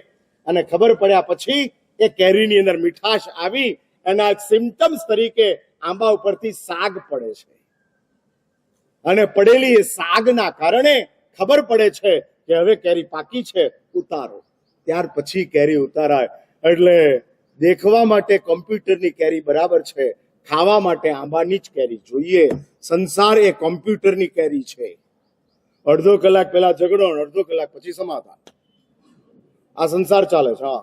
અને ખબર પડ્યા પછી એ કેરીની અંદર મીઠાશ આવી, એના સિમ્ટમ્સ તરીકે આંબા ઉપરથી સાગ પડે છે. અને પડેલી એ સાગના કારણે ખબર પડે છે કે હવે કેરી પાકી છે, ઉતારો. ત્યાર પછી કેરી ઉતારાય. એટલે દેખવા માટે કોમ્પ્યુટરની કેરી બરાબર છે, ખાવા માટે આંબાની જ કેરી જોઈએ. સંસાર એ કોમ્પ્યુટરની કેરી છે. અડધો કલાક પહેલા ઝઘડો, અડધો કલાક પછી સમાધાન. આ સંસાર ચાલે છે. હા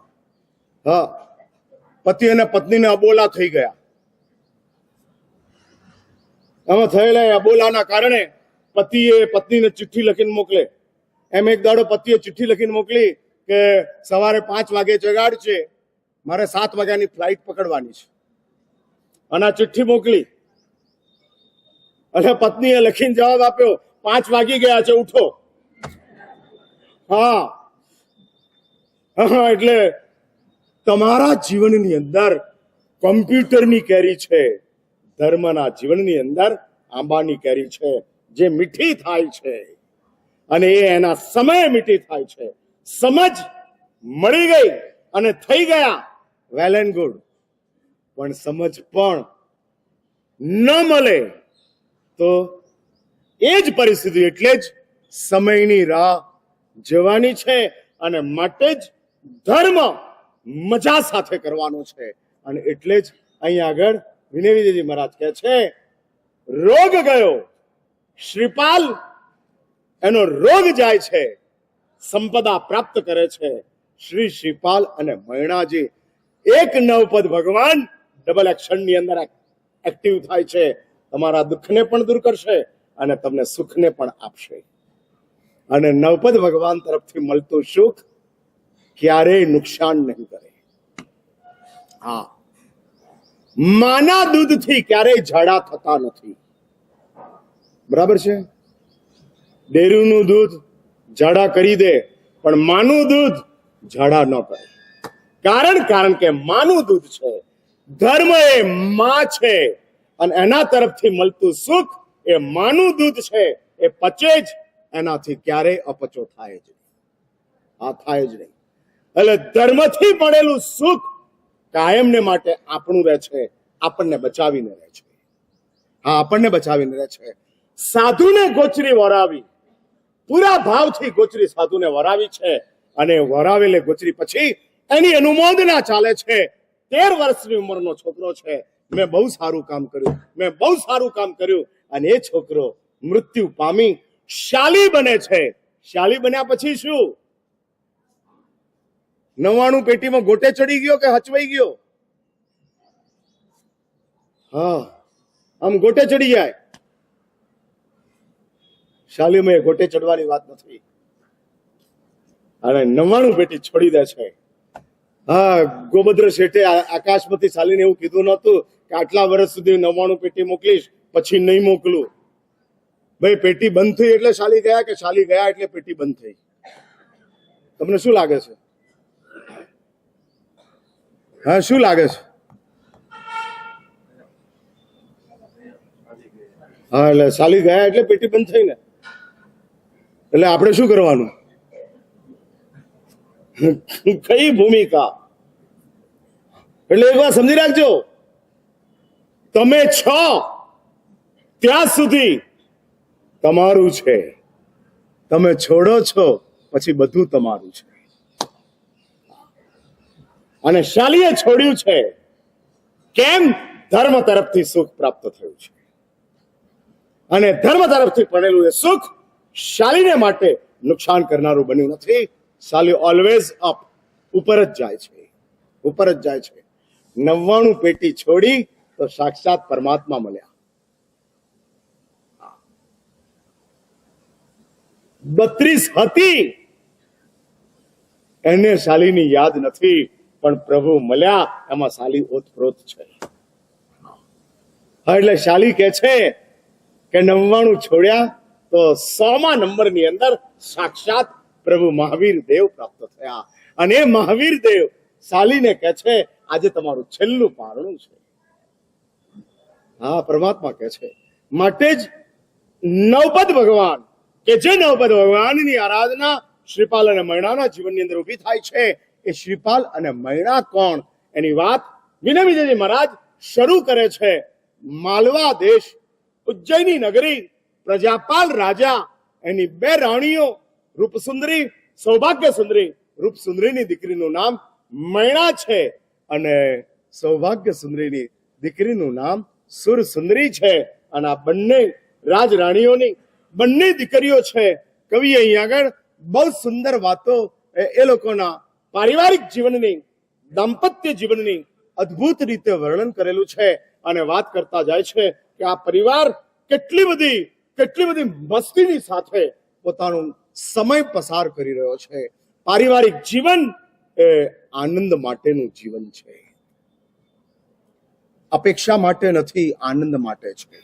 હા, પતિ અને પત્નીને અબોલા થઈ ગયા. આમાં થયેલા અબોલાના કારણે પતિએ પત્નીને ચિઠ્ઠી લખીને મોકલે. એમ એક દાડો પતિએ ચિઠ્ઠી લખીને મોકલી કે સવારે 5 વાગે જગાડશે, મારે 7 વાગ્યાની ફ્લાઇટ પકડવાની છે. અને આ ચિઠ્ઠી મોકલી. અને પત્નીએ લખીને જવાબ આપ્યો, 5 વાગી ગયા છે, ઉઠો. હા હા, એટલે તમારા જીવનની અંદર કોમ્પ્યુટરની કેરી છે, ધર્મના જીવનની અંદર આંબાની કેરી છે, જે મીઠી થાય છે. અને એ એના સમયે મીઠી થાય છે. સમજ મળી ગઈ અને થઈ ગયા, વેલ એન્ડ ગુડ. પણ સમજ પણ ન મળે તો એ જ પરિસ્થિતિ, એટલે જ સમયની રાહ જવાની છે. અને માટે જ ધર્મ મજા સાથે કરવાનો છે. અને એટલે જ અહીં આગળ વિનય વિજયજી મહારાજ કહે છે, રોગ ગયો શ્રીપાલ, એનો રોગ જાય છે, સંપદા પ્રાપ્ત કરે છે શ્રી શ્રીપાલ અને મૈણાજી. એક નવપદ ભગવાન ડબલ એક્શનની અંદર એક્ટિવ થાય છે. તમારા દુઃખને પણ દૂર કરશે અને તમને સુખને પણ આપશે. અને નવપદ ભગવાન તરફથી મળતું સુખ ક્યારેય નુકસાન નહીં કરે. હા, માના દૂધથી ક્યારેય ઝાડા થતા નથી. બરાબર છે? ડેરીનું દૂધ ઝાડા કરી દે, પણ માનું દૂધ ઝાડા ન કરે. કારણ કે માનું દૂધ છે. ધર્મ એ માં છે અને એના તરફથી મળતું સુખ એ માનું દૂધ છે. એ પચે જ, એનાથી ક્યારેય અપચો થાય જ નહીં. આ થાય જ નહીં. એટલે ધર્મથી મળેલું સુખ કાયમને માટે આપણું રહે છે. આપણને બચાવીને રહે છે. હા, આપણને બચાવીને રહે છે. સાધુને ગોચરી વરાવી, પૂરા ભાવથી ગોચરી સાધુને વરાવી છે, અને વરાવેલે ગોચરી પછી એની અનુમોદના ચાલે છે. 13 વર્ષની ઉંમરનો છોકરો છે, મેં બહુ સારું કામ કર્યું, મેં બહુ સારું કામ કર્યું, અને એ છોકરો મૃત્યુ પામી શાલી બને છે. શાલી બન્યા પછી શું? 99 પેટીમાં ગોટે ચડી ગયો કે હચવાઈ ગયો? હા, આમ ગોટે ચડી જાય. શાલીમાં ગોટે ચડવાની વાત નથી, અને 99 પેટી છોડી દે છે. હા, ગોબદ્ર શેઠે આકાશમાંથી શાલીને એવું કીધું નહોતું કે આટલા વર્ષ સુધી 99 પેટી મોકલીશ, પછી નહીં મોકલું. ભાઈ, પેટી બંધ થઈ એટલે શાલી ગયા, કે શાલી ગયા એટલે પેટી બંધ થઈ? તમને શું લાગે છે? હા, શું લાગે છે? હા, એટલે શાલી ગયા એટલે પેટી બંધ થઈ ને. એટલે આપણે શું કરવાનું? કઈ ભૂમિકા? એટલે એક વાત સમજી રાખજો, તમે છો ત્યાં સુધી તમારું છે. તમે છોડો છો પછી બધું તમારું છે. અને શાલીએ છોડ્યું છે. કેમ? ધર્મ તરફથી સુખ પ્રાપ્ત થયું છે, અને ધર્મ તરફથી પડેલું એ સુખ શાલીને માટે નુકસાન કરનારું બન્યું નથી. શાલી ઓલવેઝ અપ, ઉપર જ જાય છે, ઉપર જ જાય છે. 99 પેટી છોડી તો સાક્ષાત પરમાત્મા મળ્યા. 32 હતી, એને શાલીની યાદ નથી, પણ પ્રભુ મળ્યા એમાં શાલી ઓતપ્રોત છે. એટલે શાલી કે છે કે 99 છોડ્યા તો 100મા નંબરની અંદર સાક્ષાત પ્રભુ મહાવીર દેવ પ્રાપ્ત થયા. અને એ મહાવીર દેવ શાલીને કહે છે, આજે તમારું છેલ્લું પારણું છે. હા, પરમાત્મા કહે છે. માટે જ નવપદ ભગવાન, કે જે નવપદ ભગવાનની આરાધના શ્રીપાલ અને મૈણાના જીવનની અંદર ઉભી થાય છે, એ શ્રીપાલ અને મૈણા કોણ એની વાત વિનય વિજયજી મહારાજ શરૂ કરે છે. માલવા દેશ, ઉજ્જૈની નગરી, પ્રજાપાલ રાજા, એની 2 રાણીઓ, રૂપસુંદરી, સૌભાગ્ય સુંદરી. રૂપસુંદરીની દીકરીનું નામ મૈણા છે, અને સૌભાગ્ય સુંદરીની દીકરીનું નામ સુરસુંદરી છે. અને આ બંને રાજરાણીઓની બંને દીકરીઓ છે. કવિએ અહીં આગળ બહુ સુંદર વાતો એ લોકોના પારિવારિક જીવનની, દાંપત્ય જીવનની અદ્ભુત રીતે વર્ણન કરેલું છે. અને વાત કરતા જાય છે કે આ પરિવાર કેટલી બધી મસ્તીની સાથે પોતાનો સમય પસાર કરી રહ્યો છે. પારિવારિક જીવન એ આનંદ માટેનું જીવન છે, અપેક્ષા માટે નથી, આનંદ માટે છે.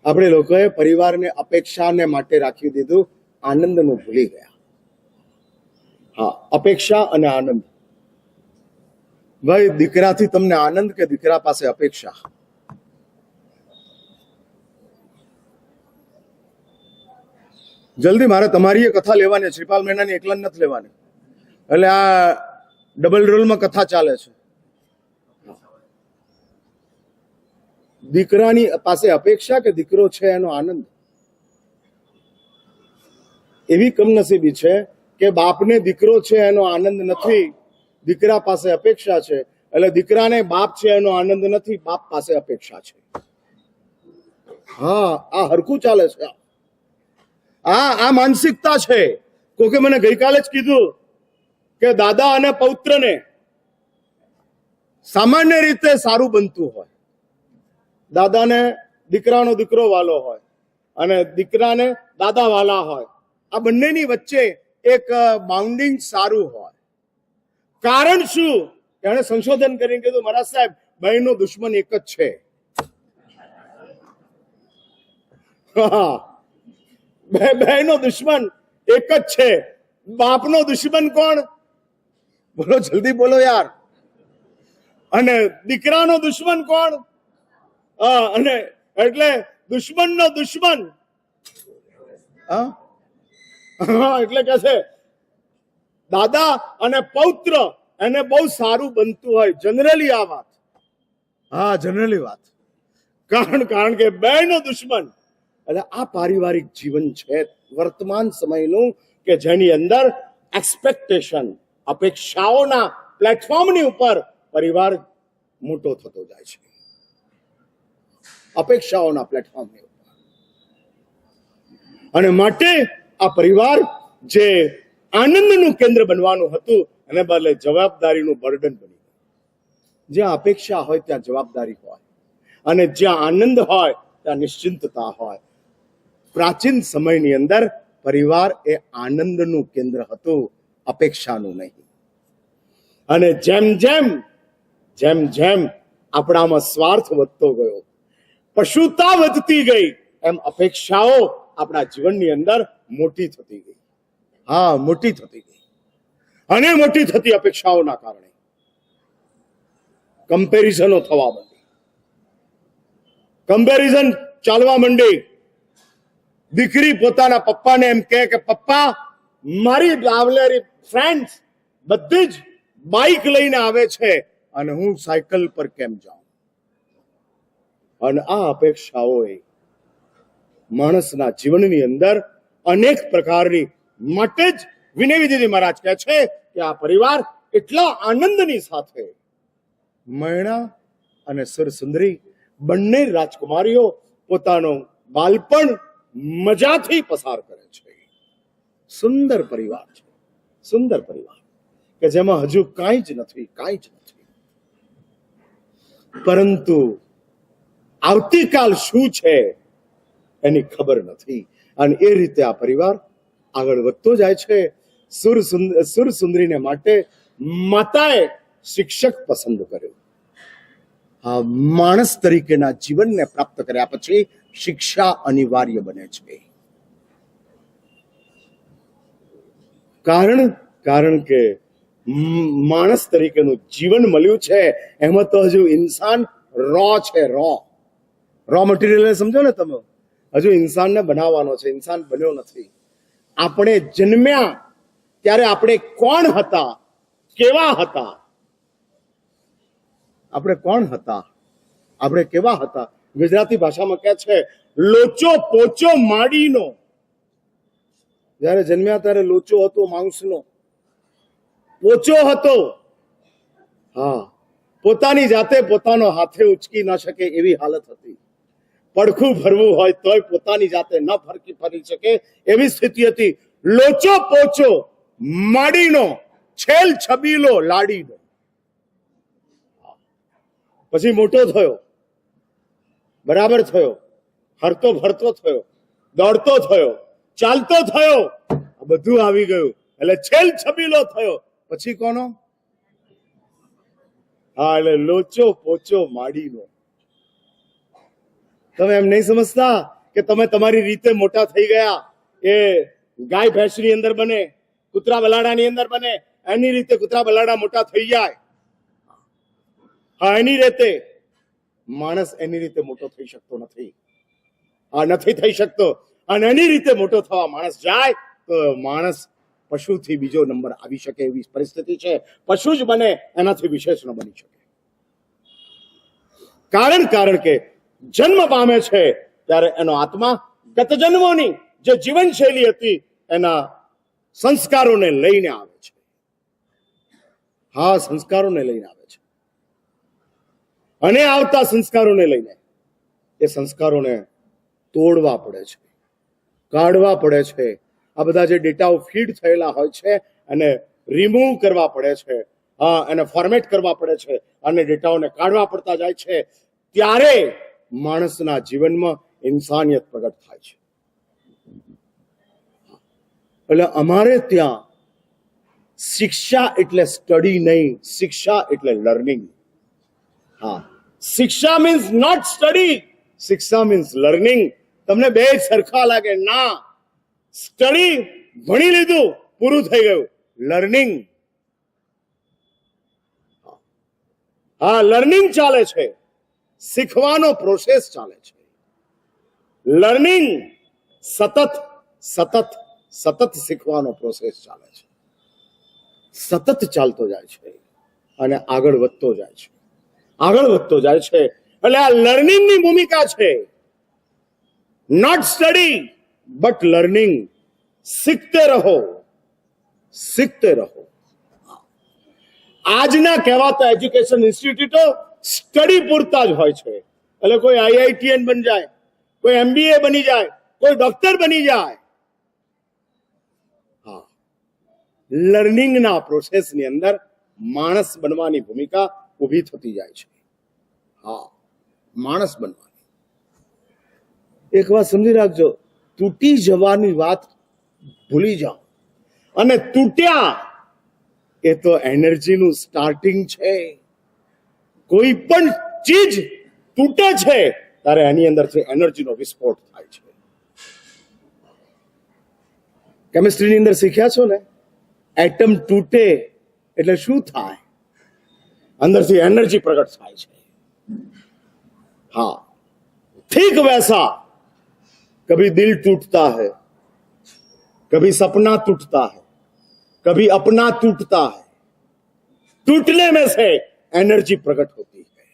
આપણે લોકોએ પરિવારને અપેક્ષાને માટે રાખી દીધું, આનંદનું ભૂલી ગયા. હા, અપેક્ષા અને આનંદ. ભાઈ, દીકરાથી તમને આનંદ કે દીકરા પાસે અપેક્ષા? જલ્દી, મારે તમારી એ કથા લેવાની, શ્રીપાલ મૈણાની એકલા નથી લેવાની. એટલે આ ડબલ રોલમાં કથા ચાલે છે. દીકરાની પાસે અપેક્ષા કે દીકરો છે એનો આનંદ? એવી કમનસીબી છે કે બાપને દીકરો છે એનો આનંદ નથી, દીકરા પાસે અપેક્ષા છે. એટલે દીકરાને બાપ છે એનો આનંદ નથી, બાપ પાસે અપેક્ષા છે. હા, આ હરખું ચાલે છે. આ માનસિકતા છે. કોકે મને ગઈકાલે જ કીધું કે દાદા અને પૌત્રને સામાન્ય રીતે સારું બનતું હોય. દાદાને દીકરાનો દીકરો વાલો હોય, અને દીકરાને દાદા વાલા હોય. આ બંનેની વચ્ચે એક બાઉન્ડિંગ સારું હોય. કારણ શું? એણે સંશોધન કરીને કીધું, મહારાજ સાહેબ, બહેનનો દુશ્મન એક જ છે. બહેનનો દુશ્મન એક જ છે. બાપનો દુશ્મન કોણ? બોલો, જલ્દી બોલો યાર. અને દીકરાનો દુશ્મન કોણ? અને એટલે દુશ્મનનો દુશ્મન. એટલે કે છે દાદા અને પૌત્ર એને બહુ સારું બનતું હોય, જનરલી આ વાત. હા, જનરલી વાત. કારણ કે બેનો દુશ્મન. એટલે આ પારિવારિક જીવન છે વર્તમાન સમયનું, કે જેની અંદર એક્સપેક્ટેશન, અપેક્ષાઓના પ્લેટફોર્મની ઉપર પરિવાર મોટો થતો જાય છે. અપેક્ષાઓના પ્લેટફોર્મની ઉપર. અને માટે આ પરિવાર જે આનંદનું કેન્દ્ર બનવાનું હતું એને બદલે જવાબદારીનું બર્ડન બની ગયું. જ્યાં અપેક્ષા હોય ત્યાં જવાબદારી હોય, અને જ્યાં આનંદ હોય ત્યાં નિશ્ચિંતતા હોય. પ્રાચીન સમયની અંદર પરિવાર એ આનંદનું કેન્દ્ર હતું, અપેક્ષાનું નહીં. અને જેમ જેમ આપણામાં સ્વાર્થ વધતો ગયો, પશુતા વધતી ગઈ, એમ અપેક્ષાઓ આપણા જીવનની અંદર મોટી થતી ગઈ. હા, મોટી થતી ગઈ. અને મોટી થતી અપેક્ષાઓના કારણે કમ્પેરિઝનો થવા માંડી, કમ્પેરિઝન ચાલવા માંડી. દીકરી પોતાના પપ્પાને એમ કહે કે પપ્પા, મારી લાવલેરી ફ્રેન્ડ્સ બધી જ બાઇક લઈને આવે છે અને હું સાયકલ પર કેમ જાઉં? અને આ અપેક્ષાઓએ માણસના જીવનની અંદર અનેક પ્રકારની, માટે જ વિનય વિધિ મહારાજ કહે છે કે આ પરિવાર એટલા આનંદની સાથે, મૈણા અને સુરસુંદરી બંને રાજકુમારીઓ પોતાનો બાળપણ મજાથી પસાર કરે છે. સુંદર પરિવાર છે, સુંદર પરિવાર, કે જેમાં હજુ કાંઈ જ નથી. પરંતુ આવતીકાલ શું છે એની ખબર નથી. અને એ રીતે આ પરિવાર આગળ વધતો જાય છે. સુરસુંદરીને માટે માતાએ શિક્ષક પસંદ કર્યો. આ માણસ તરીકેના જીવનને પ્રાપ્ત કર્યા પછી શિક્ષા અનિવાર્ય બને છે. કારણ કે માણસ તરીકેનું જીવન મળ્યું છે, એમાં તો હજુ ઇન્સાન રો છે. રો મટીરિયલ સમજો ને તમે. હજુ ઇન્સાનને બનાવવાનો છે, ઇન્સાન બન્યો નથી. આપણે જન્મ્યા ત્યારે આપણે કોણ હતા, કેવા હતા? આપણે કોણ હતા, આપણે કેવા હતા? ગુજરાતી ભાષામાં કહે છે લોચો પોચો માડીનો. જયારે જન્મ્યા ત્યારે લોચો હતો, માંસનો પોચો હતો. હા, પોતાની જાતે પોતાનો હાથે ઉચકી ન શકે એવી હાલત હતી. પડખું ભરવું હોય તોય પોતાની જાતે ન ફરી શકે એવી સ્થિતિ હતી. લોચો પોચો માડીનો, છેલ છબીલો લાડીનો. પછી મોટો થયો, બરાબર થયો, હરતો ફરતો થયો, દોડતો થયો, ચાલતો થયો, આ બધું આવી ગયું. એટલે છેલ છબીલો થયો. પછી કોનો? હા, એટલે લોચો પોચો માડીનો. તમે એમ નહીં સમજતા કે તમે તમારી રીતે મોટા થઈ ગયા. એ ગાય ભેંસની અંદર બને, કૂતરા બલાડાની અંદર બને, એની રીતે કૂતરા બલાડા મોટા થઈ જાય. હા, એની રીતે. માણસ એની રીતે મોટો થઈ શકતો નથી. આ નથી થઈ શકતો. અને એની રીતે મોટો થવા માણસ જાય તો માણસ પશુથી બીજો નંબર આવી શકે એવી પરિસ્થિતિ છે. પશુ જ બને, એનાથી વિશેષ ન બની શકે. કારણ કે જન્મ પામે છે ત્યારે એનો આત્મા ગત જન્મોની જે જીવનશૈલી હતી એના સંસ્કારોને લઈને આવે છે. હા, સંસ્કારોને લઈને આવે છે. અને આવતા સંસ્કારોને લઈને એ સંસ્કારોને તોડવા પડે છે, કાઢવા પડે છે. આ બધા જે ડેટાઓ ફીડ થયેલા હોય છે એને રિમૂવ કરવા પડે છે, એને ફોર્મેટ કરવા પડે છે, અને ડેટાઓને કાઢવા પડતા જાય છે. ત્યારે માણસના જીવનમાં ઇન્સાનિયત પ્રગટ થાય છે. એટલે અમારે ત્યાં શિક્ષા એટલે સ્ટડી નહીં, શિક્ષા એટલે લર્નિંગ. હા, શિક્ષા મીન્સ નોટ સ્ટડી, શિક્ષા મીન્સ લર્નિંગ. તમને બે સરખા લાગે ના. સ્ટડી ભણી લીધું, પૂરું થઈ ગયું. લર્નિંગ, હા, લર્નિંગ ચાલે છે. શીખવાનો પ્રોસેસ ચાલે છે. લર્નિંગ સતત શીખવાનો પ્રોસેસ ચાલે છે. સતત ચાલતો જાય છે અને આગળ વધતો જાય છે. આગળ વધતો જાય છે. એટલે આ લર્નિંગની ભૂમિકા છે. Not study but learning. શીખતે રહો, શીખતે રહો. આજના કહેવાતા એજ્યુકેશન ઇન્સ્ટિટ્યૂટો સ્ટડી પૂરતા જ હોય છે. એટલે કોઈ આઈઆઈટીએન બની જાય, કોઈ એમબીએ બની જાય, કોઈ ડોક્ટર બની જાય. હા, લર્નિંગના પ્રોસેસની અંદર માણસ બનવાની ભૂમિકા ઊભી થતી જાય છે. હા, માણસ બનવાની. એક વાત સમજી રાખજો, તૂટી જવાની વાત ભૂલી જાઓ. અને તૂટ્યા એ તો એનર્જીનું સ્ટાર્ટિંગ છે. કોઈ પણ ચીજ તૂટે છે ત્યારે એની અંદરથી એનર્જીનો વિસ્ફોટ થાય છે. કેમિસ્ટ્રીની અંદર શીખ્યા છો ને, એટમ તૂટે એટલે શું થાય? અંદરથી એનર્જી પ્રગટ થાય છે. हाँ, ठीक वैसा कभी दिल टूटता है, कभी सपना टूटता है, कभी अपना टूटता है. टूटने में से एनर्जी प्रकट होती है.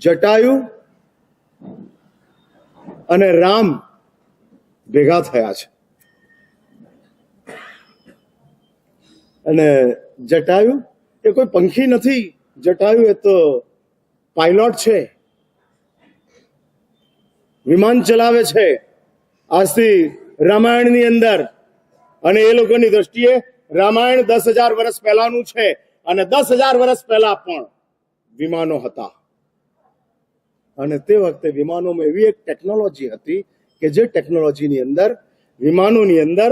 जटायु અને રામ ભેગા થયા છે. અને જટાયુ એ કોઈ પંખી નથી. જટાયુ એ તો પાયલોટ છે, વિમાન ચલાવે છે. આજથી રામાયણની અંદર, અને એ લોકોની દ્રષ્ટિએ રામાયણ 10,000 વર્ષ પહેલાનું છે, અને 10,000 વર્ષ પહેલા પણ વિમાનો હતા. અને તે વખતે વિમાનોમાં એવી એક ટેકનોલોજી હતી કે જે ટેકનોલોજીની અંદર, વિમાનોની અંદર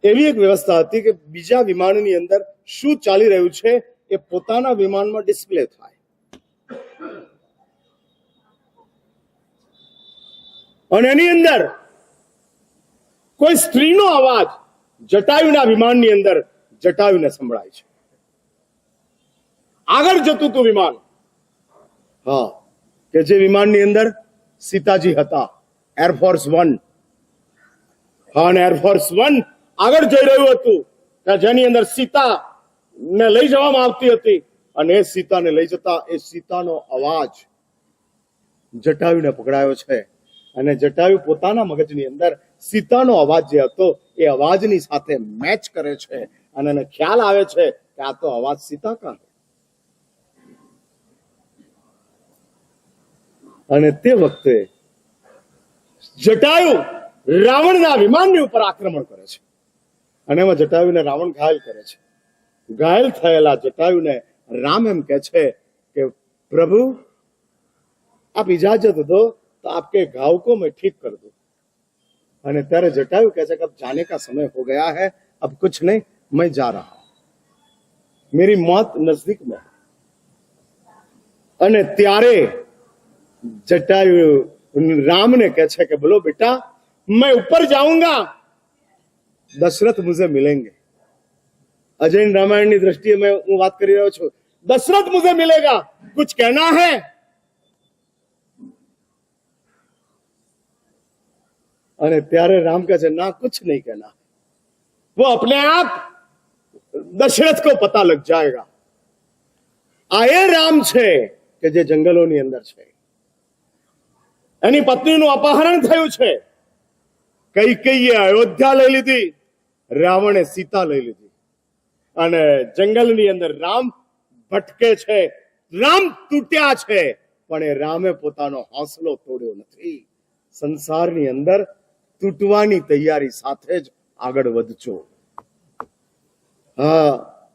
એવી એક વ્યવસ્થા હતી કે બીજા વિમાનની અંદર શું ચાલી રહ્યું છે એ પોતાના વિમાનમાં ડિસ્પ્લે થાય. અને એની અંદર કોઈ સ્ત્રીનો અવાજ જટાયુના વિમાનની અંદર જટાયુને સંભળાય છે. આગળ જતું હતું વિમાન. હા, કે જે વિમાનની અંદર સીતાજી હતા, એરફોર્સ 1. હા, અને એરફોર્સ 1 આગળ જઈ રહ્યું હતું, જેની અંદર સીતા ને લઈ જવામાં આવતી હતી. અને એ સીતાને લઈ જતા એ સીતાનો અવાજ જટાયુને પકડાયો છે. અને જટાયુ પોતાના મગજની અંદર સીતાનો અવાજ જે હતો એ અવાજની સાથે મેચ કરે છે. અને એને ખ્યાલ આવે છે કે આ તો અવાજ સીતા કા. અને તે વખતે જટાયુ રાવણના વિમાનની ઉપર આક્રમણ કરે છે. અને એમાં જટાયુને રાવણ ઘાયલ કરે છે. ઘાયલ થયેલા જટાયુને રામ એમ કહે છે કે પ્રભુ આપ इजाजत दो तो आपके घाव को मैं ठीक कर दूं. અને ત્યારે જટાયુ કહે છે કે अब जाने का समय हो गया है, अब कुछ नहीं, मैं जा रहा हूं, मेरी मौत नजदीक में. અને ત્યારે जटायु राम ने कहे છે કે बोलो बेटा, मैं ऊपर जाऊंगा, दशरथ मुझे मिलेंगे. अजय रामायण की दृष्टि में હું વાત કરી રહ્યો છું. दशरथ मुझे मिलेगा, कुछ कहना है? અને ત્યારે રામ કહે છે ના, कुछ नहीं कहना, वो अपने आप दशरथ को पता लग जाएगा. આ એ રામ છે કે જે જંગલોની અંદર છે. એની પત્નીનું અપહરણ થયું છે. કૈકેયીએ અયોધ્યા લઈ લીધી, રાવણે સીતા લઈ લીધી. અને જંગલની અંદર રામ ભટકે છે. રામ તૂટ્યા છે, પણ એ રામે પોતાનો હોંસલો તોડ્યો નથી. સંસારની અંદર તૂટવાની તૈયારી સાથે જ આગળ વધજો. હા,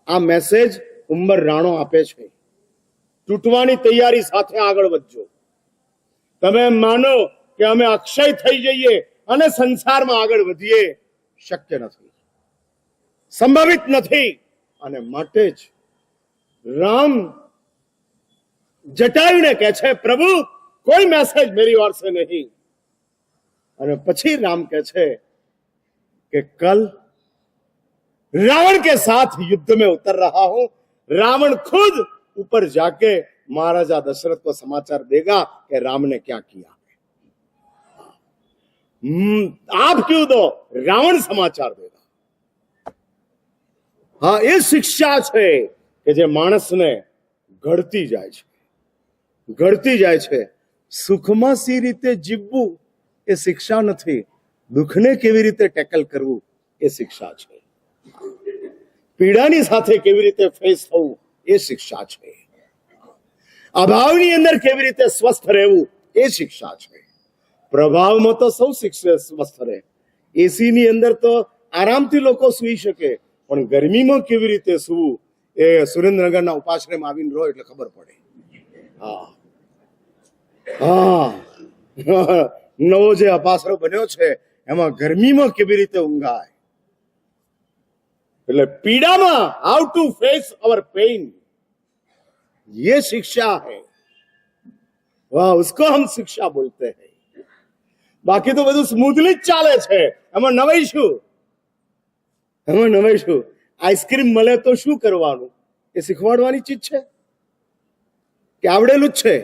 આ મેસેજ ઉંમર રાણો આપે છે. તૂટવાની તૈયારી સાથે આગળ વધજો. તમે માનો કે અમે અક્ષય થઈ જઈએ અને સંસારમાં આગળ વધીએ, શક્ય નથી, સંભવિત નથી. અને માટે જ રામ જટાયુને કહે છે પ્રભુ कोई मैसेज मेरी ओर से नहीं. અને પછી રામ કહે છે कि कल रावण के साथ युद्ध में उतर रहा हूं. रावण खुद ऊपर जाके महाराजा दशरथ को समाचार देगा कि राम ने क्या किया. आप क्यों दो, रावण समाचार देगा. हाँ, ये शिक्षा છે કે જે માણસને ઘડતી જાય છે. સુખમાં સી રીતે જીવવું એ શિક્ષા નથી, દુઃખને કેવી રીતે ટેકલ કરવું એ શિક્ષા છે. પીડાની સાથે કેવી રીતે ફેસ થવું એ શિક્ષા છે. અભાવની અંદર કેવી રીતે સ્વસ્થ રહેવું એ શિક્ષા છે. પ્રભાવમાં તો સૌ સ્વસ્થ રહે, એસી ની અંદર તો આરામથી લોકો સૂઈ શકે, પણ ગરમીમાં કેવી રીતે સૂવું એ સુરેન્દ્રનગરના ઉપાશ્રયમાં આવીને રહો એટલે ખબર પડે. નવો જે અપાસરો બન્યો છે એમાં ગરમીમાં કેવી રીતે ઊંઘાય. એટલે પીડામાં how to face our pain, ये शिक्षा है. वाह, उसको हम शिक्षा बोलते हैं. બાકી તો બધું સ્મૂથલી જ ચાલે છે. એમાં નવાઈ શું? આઈસ્ક્રીમ મળે તો શું કરવાનું એ શીખવાડવાની ચીજ છે કે આવડેલું જ છે?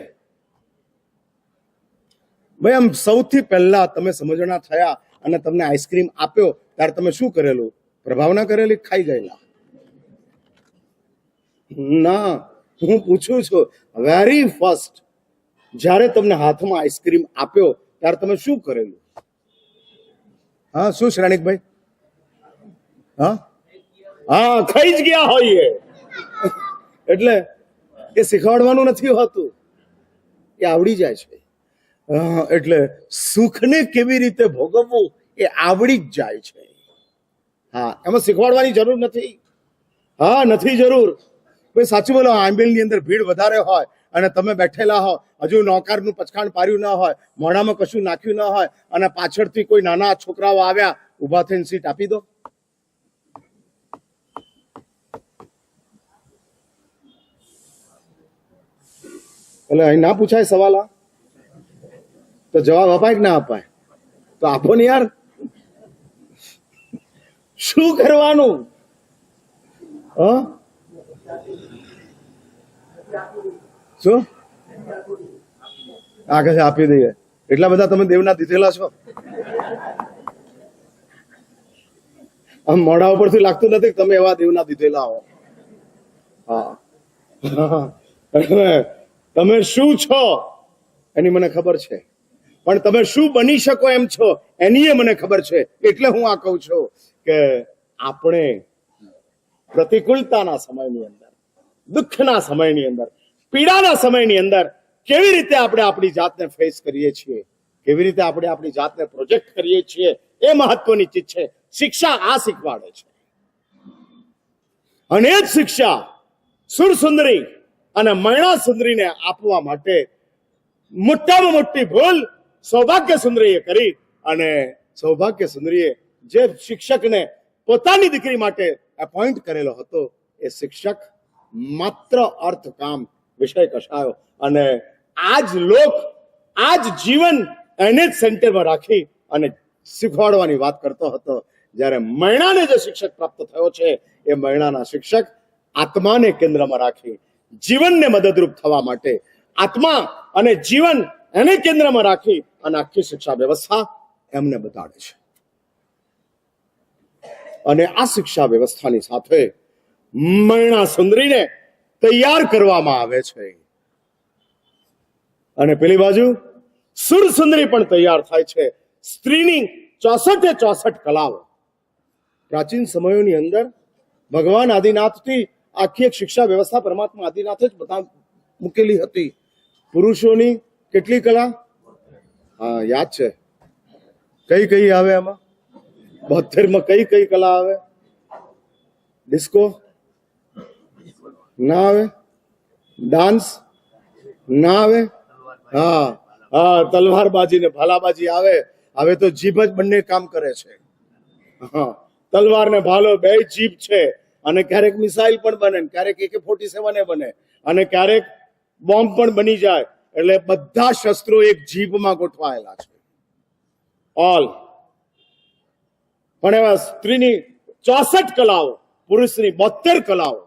ભાઈ, આમ સૌથી પહેલા તમે સમજણા થયા અને તમને આઈસ્ક્રીમ આપ્યો ત્યારે તમે શું કરેલું? પ્રભાવના કરેલી, ખાઈ ગયેલા? ના, હું પૂછું છું, વેરી ફર્સ્ટ જ્યારે તમને હાથમાં આઈસ્ક્રીમ આપ્યો ત્યારે તમે શું કરેલું? હા, શું શ્રેણિકભાઈ? હા, ખાઈ જ ગયા હોઈએ. એટલે એ શીખવાડવાનું નથી હોતું, એ આવડી જાય છે. એટલે સુખને કેવી રીતે ભોગવવું એ આવડી જ જાય છે. હા, એમાં શીખવાડવાની જરૂર નથી. હા, નથી જરૂર. કોઈ સાચું બોલો, આંબેલની અંદર ભીડ વધારે હોય અને તમે બેઠેલા હો, હજુ નોકારનું પચખાણ પાર્યું ન હોય, મોઢામાં કશું નાખ્યું ન હોય અને પાછળથી કોઈ નાના છોકરાઓ આવ્યા, ઉભા થઈને સીટ આપી દો. એટલે અહીં ના પૂછાય સવાલ, તો જવાબ અપાય કે ના અપાય? તો આપો ને યાર. શું કરવાનું? શું આગળ આપી દઈએ? એટલા બધા તમે દેવના દીધેલા છો? આમ મોઢા ઉપરથી લાગતું નથી તમે એવા દેવના દીધેલા હો. હા, તમે શું છો એની મને ખબર છે, પણ તમે શું બની શકો એમ છો એની મને ખબર છે. એટલે હું આ કહું છું કે આપણે પ્રતિકૂળતાના સમયની અંદર, દુઃખના સમયની અંદર, પીડાના સમયની અંદર કેવી રીતે આપણે આપણી જાતને ફેસ કરીએ છીએ, કેવી રીતે આપણે આપણી જાતને પ્રોજેક્ટ કરીએ છીએ એ મહત્વની ચીજ છે. શિક્ષા આ શીખવાડે છે. અને એ જ શિક્ષા સુરસુંદરી અને મૈણા સુંદરીને આપવા માટે મોટામાં મોટી ભૂલ સૌભાગ્ય સુંદરીએ કરી. અને સૌભાગ્ય સુંદરીએ જે શિક્ષકને પોતાની દીકરી માટે એપોઇન્ટ કરેલો હતો એ શિક્ષક માત્ર અર્થ કામ વિષય કશાયો અને આજ જીવન એને જ સેન્ટરમાં રાખી અને શીખવાડવાની વાત કરતો હતો. જ્યારે મૈણાને જે શિક્ષક પ્રાપ્ત થયો છે એ મૈણાના શિક્ષક આત્માને કેન્દ્રમાં રાખી જીવનને મદદરૂપ થવા માટે આત્મા અને જીવન એને કેન્દ્રમાં રાખી અને આખી શિક્ષા વ્યવસ્થા એમને બતાડે છે. અને આ શિક્ષા વ્યવસ્થાની સાથે મૈણા સુંદરીને તૈયાર કરવામાં આવે છે. અને પેલી બાજુ સુરસુંદરી પણ તૈયાર થાય છે. સ્ત્રીની 64 કલાઓ પ્રાચીન સમયોની અંદર ભગવાન આદિનાથથી આખી એક શિક્ષા વ્યવસ્થા પરમાત્મા આદિનાથે જ બતા મૂકેલી હતી. પુરુષોની કેટલી કલા? હા, યાદ છે. કઈ આવે એમાં? 72 માં કઈ કલા આવે? ડિસ્કો ના આવે? ડાન્સ ના આવે? હા, તલવારબાજી ને ભાલાબાજી આવે. હવે તો જીભ જ બંને કામ કરે છે. હા, તલવાર ને ભાલો બે જીભ છે. અને ક્યારેક મિસાઇલ પણ બને, ક્યારેક AK-47 બને, અને ક્યારેક બોમ્બ પણ બની જાય. એટલે બધા શસ્ત્રો એક જીભમાં ગોઠવાયેલા છે. ઓલ. પણ એવા સ્ત્રીની 64 કલાઓ, પુરુષની 72 કલાઓ